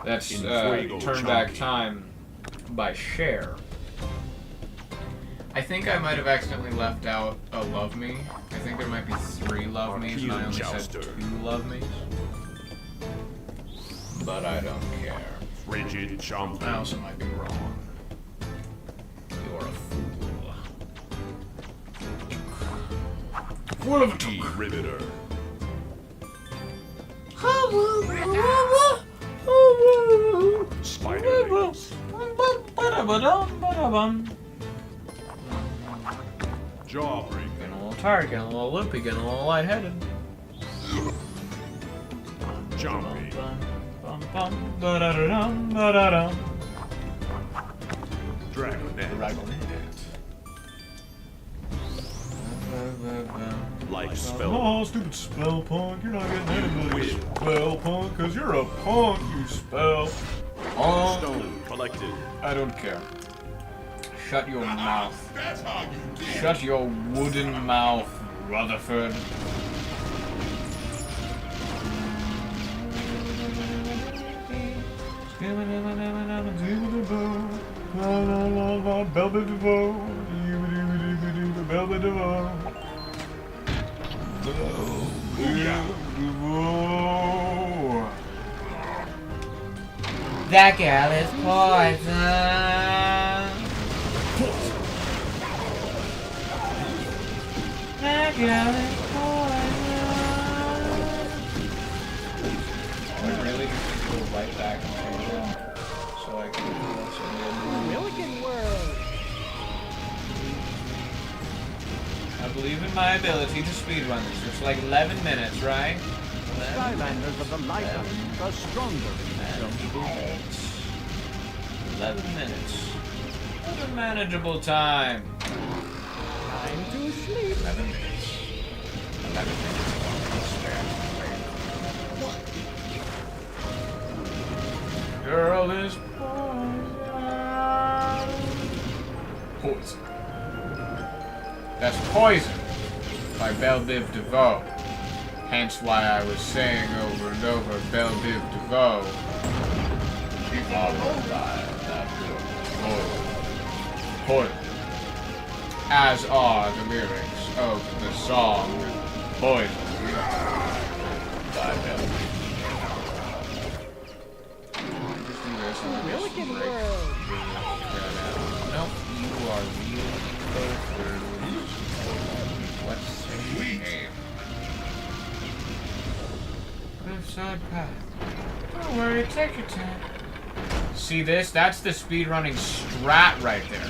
That's Fuego, Turn Back Chompi. Time by Cher. I think I might have accidentally left out a Love Me. I think there might be 3 Love Me's, and I only said Jouster. 2 Love Me's. But I don't care. Frigid Chomp. I also might be wrong. You're a fool. Full of tea. Riveter. Spider Legs. Jawbreaker. Getting a little tired, getting a little loopy, getting a little lightheaded. Chompy. Dragonet. Life spell. Oh, stupid spell punk. You're not getting anybody spell punk, because you're a punk, you spell. Oh, Stone collected. I don't care. Shut your mouth. That's how you do. Shut your wooden mouth, Rutherford. That gal is poison. That gal is poison. I really just need to go right back and change it so I can do what's in Milligan World. I believe in my ability to speedrun this. It's like 11 minutes, right? Skylanders are the lighter, the stronger in 11 minutes. What a manageable time. Time to sleep. 11 minutes. 11 minutes. Girl is poison. Poison. That's Poison by Belle Biv DeVoe. Hence why I was saying over and over, Belle Biv DeVoe. She followed by that Poison. Poison. As are the lyrics of the song Poison by Belle Biv. Just do this and then just Milligan break. World. Nope, you are really close. What's the game? Side path. Don't worry, take your time. See this? That's the speedrunning strat right there.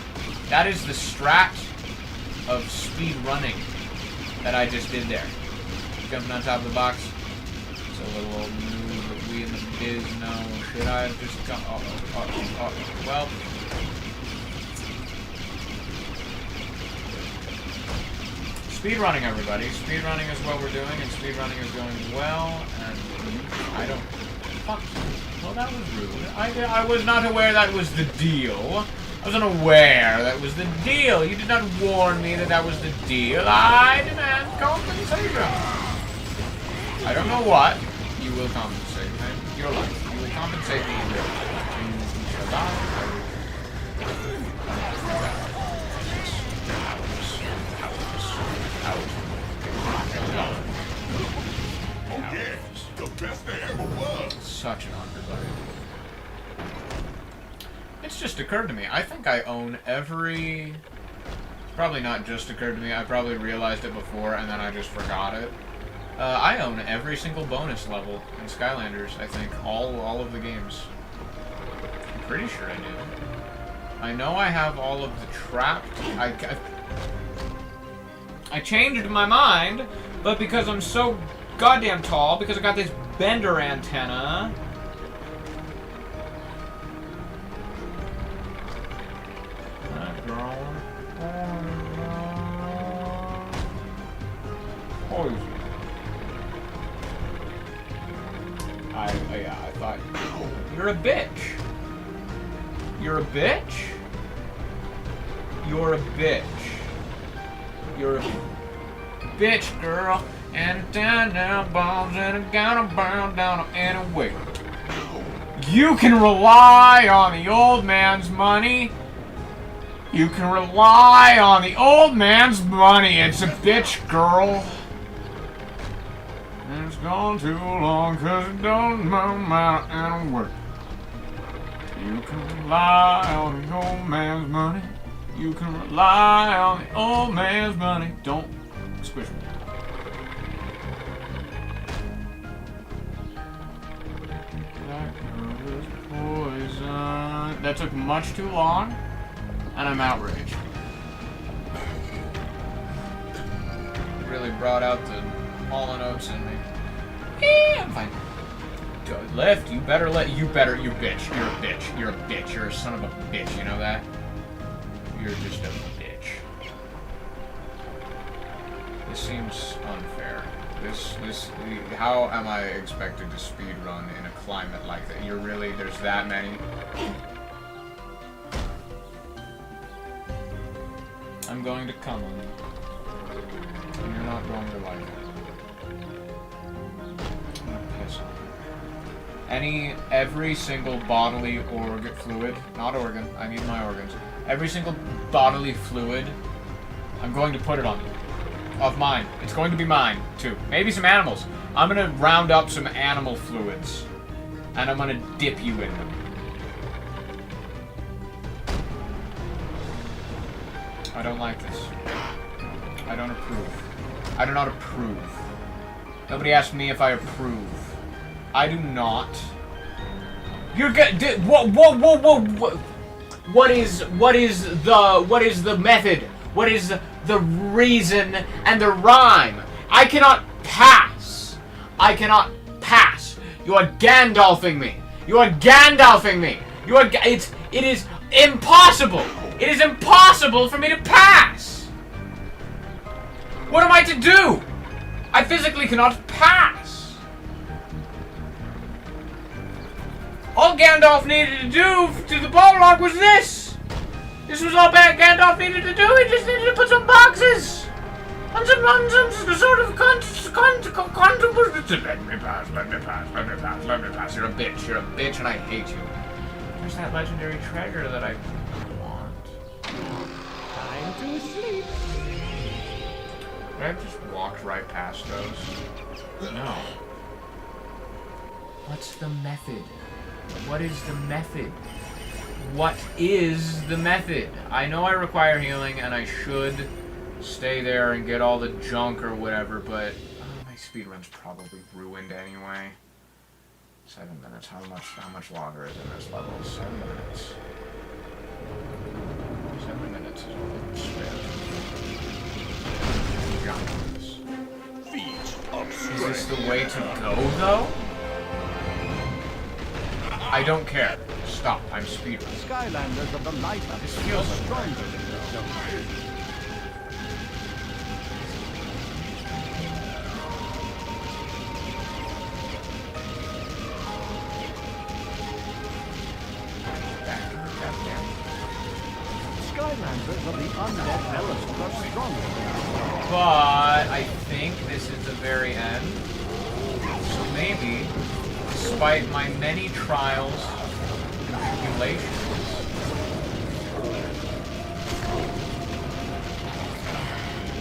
That is the strat of speedrunning that I just did there. Jumping on top of the box. It's a little old move that we in the biz know. Should I have just come? Well. Speedrunning, everybody. Speedrunning is what we're doing, and speedrunning is going well, and I don't... Fuck. Well, that was rude. I was not aware that was the deal. I wasn't aware that was the deal. You did not warn me that that was the deal. I demand compensation. I don't know what. You will compensate me. Your life. You will compensate me in real life. You shall die. Oh yeah, the best there ever was. Such an underbite. It's just occurred to me. I think I own every... It's probably not just occurred to me. I probably realized it before and then I just forgot it. I own every single bonus level in Skylanders, I think. All of the games. I'm pretty sure I do. I know I have all of the trapped... I changed my mind, but because I'm so goddamn tall, because I got this bender antenna... Poison. I thought... You're a bitch. You're a bitch? You're a bitch. You're a bitch, girl. And down bombs and I'm gonna burn down anyway. You can rely on the old man's money. You can rely on the old man's money. It's a bitch, girl. And it's gone too long because it don't amount and work. You can rely on the old man's money. You can rely on the old man's money. Don't squish me. Poison. That took much too long, and I'm outraged. Really brought out the Hall & Oates in me. Yeah, I'm fine. Lift, you better let, you bitch. You're a bitch. You're a bitch. You're a son of a bitch, you know that? You're just a bitch. This seems unfair. How am I expected to speedrun in a climate like that? You're really, there's that many? I'm going to come on you. And you're not going to like it. I'm gonna piss on you. Every single bodily fluid, not organ, I need my organs. Every single bodily fluid, I'm going to put it on you. Of mine. It's going to be mine, too. Maybe some animals. I'm gonna round up some animal fluids. And I'm gonna dip you in them. I don't like this. I don't approve. I do not approve. Nobody asked me if I approve. I do not. You're good. Whoa. What is the method? What is the reason and the rhyme? I cannot pass. I cannot pass. You are Gandalfing me. You are Gandalfing me. You are. It is impossible. It is impossible for me to pass. What am I to do? I physically cannot pass. All Gandalf needed to do to the Balrog was this. This was all Gandalf needed to do. He just needed to put some boxes on some sort of let me pass. You're a bitch, and I hate you. There's that legendary treasure that I want. Time to sleep. Could I have just walked right past those? No. What's the method? What is the method? What is the method? I know I require healing and I should stay there and get all the junk or whatever, but my speedrun's probably ruined anyway. 7 minutes. How much longer is in this level? 7 minutes. 7 minutes is all I'm spent. Feet up Is this the way to go though? I don't care. Stop. I'm speedrunning. Skylanders of the light This feels like stronger than yourself. Skylanders of the undead element are stronger than yourself. But I think this is the very end. So maybe, despite my many trials and tribulations,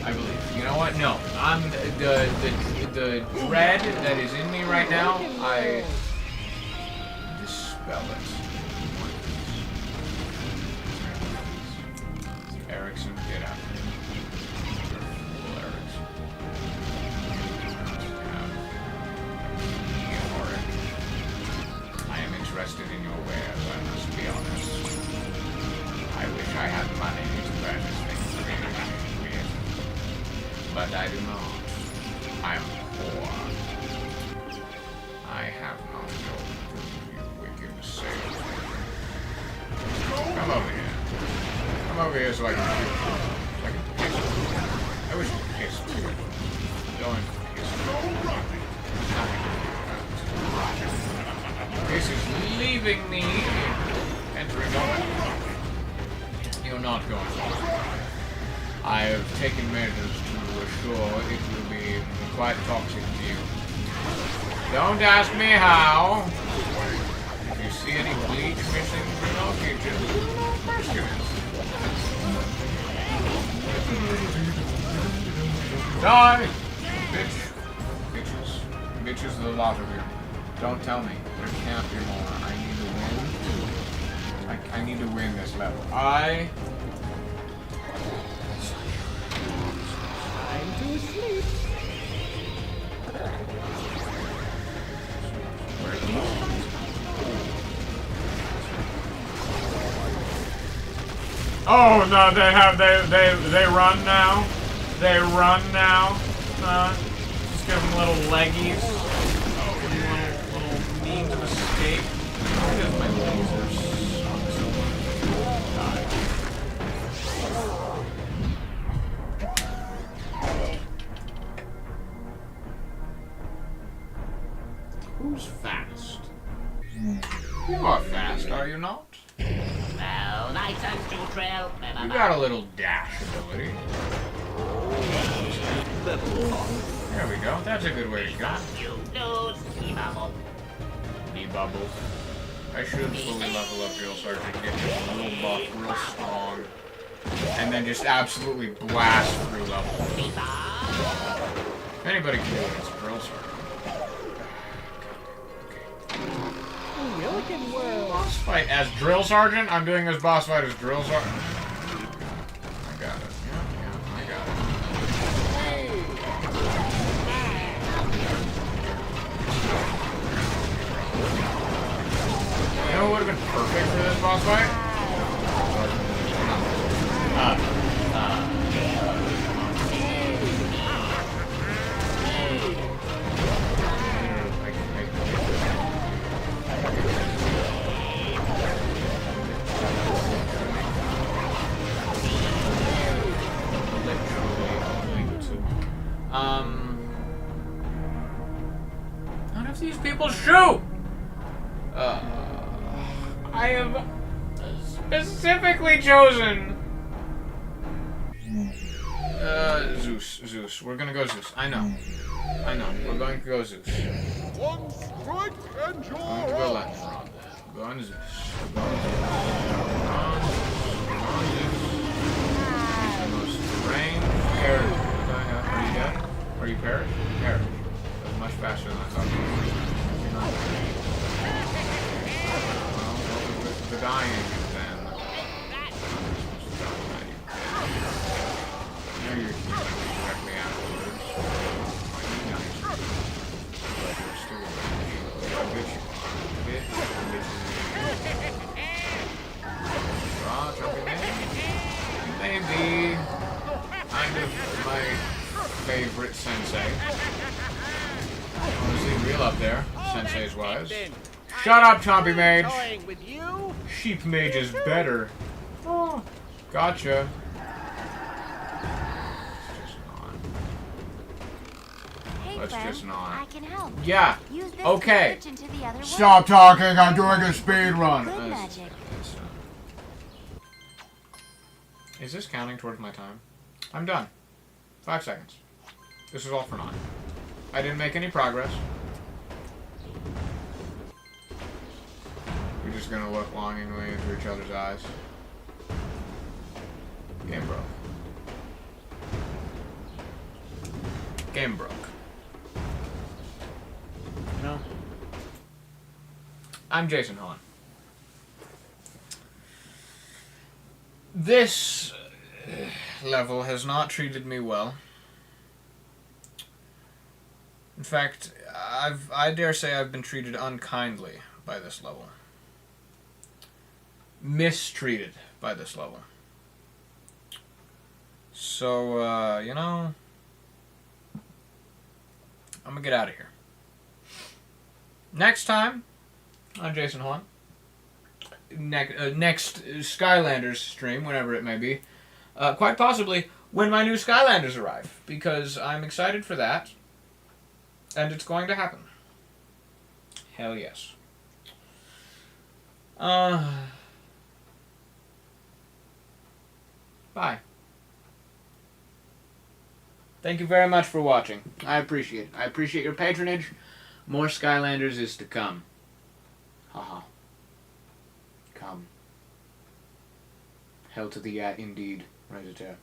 I believe. You know what? No. I'm the dread that is in me right now, I dispel it. Erickson, get out. Erickson. I am interested in your wares, I must be honest. I wish I had money to purchase things with, but I do not. I am poor. I have not your food, you wicked sailor. Come over here. Come over here so I can piss. I wish you pissed too. Go and piss. This is leaving me. Entering on. You're not going to. I have taken measures to assure it will be quite toxic to you. Don't ask me how. If you Die! Bitch. Bitches. Bitches, the lot of you. Don't tell me. There can't be more. I need to win. I need to win this level. Time to sleep. Oh no, they run now. They run now. Just give them little leggies. Little means of escape. Because my lasers suck so much. Who's fast? You are fast, are you not? Well, nice and neutral. You got a little dash ability. There we go. That's a good way to go. You lose, E-Bubble. E-Bubble. I should fully level up Drill Sergeant, get just a little buff, real strong, and then just absolutely blast through level. Anybody can do it, it's Drill Sergeant. Boss fight as Drill Sergeant? I'm doing this boss fight as Drill Sergeant. I got it. Yeah, I got it. You know what would have been perfect for this boss fight? None of these people shoot! I have specifically chosen Zeus. We're gonna go Zeus. I know. We're going to go Zeus. One strike and you're Going to go out. left. We're going to Zeus. We're going to Zeus. He's the most range character. Are you dead? Are you perished? Perished. That's much faster than I thought. You're not well, the dying then. Now you're directly afterwards. But you're still a bitch. Maybe kind of my favorite sensei. Honestly, real up there, sensei's wise. Shut up, Chompy Mage! Sheep Mage is better. Oh, gotcha. Let's just not. I can help. Yeah. Use this Okay. to switch into the other Stop talking. I'm doing a speed run. Good magic. Is this counting towards my time? I'm done. 5 seconds. This is all for naught. I didn't make any progress. We're just gonna look longingly into each other's eyes. Game broke. Game broke. No. I'm Jason Hahn. This level has not treated me well. In fact, I dare say I've been treated unkindly by this level. Mistreated by this level. So, you know, I'm gonna get out of here. Next time, on Jason Hahn. Next Skylanders stream, whenever it may be. Quite possibly when my new Skylanders arrive, because I'm excited for that, and it's going to happen. Hell yes. Bye. Thank you very much for watching. I appreciate it. I appreciate your patronage. More Skylanders is to come. Haha. Come. Hell to the indeed. Right there.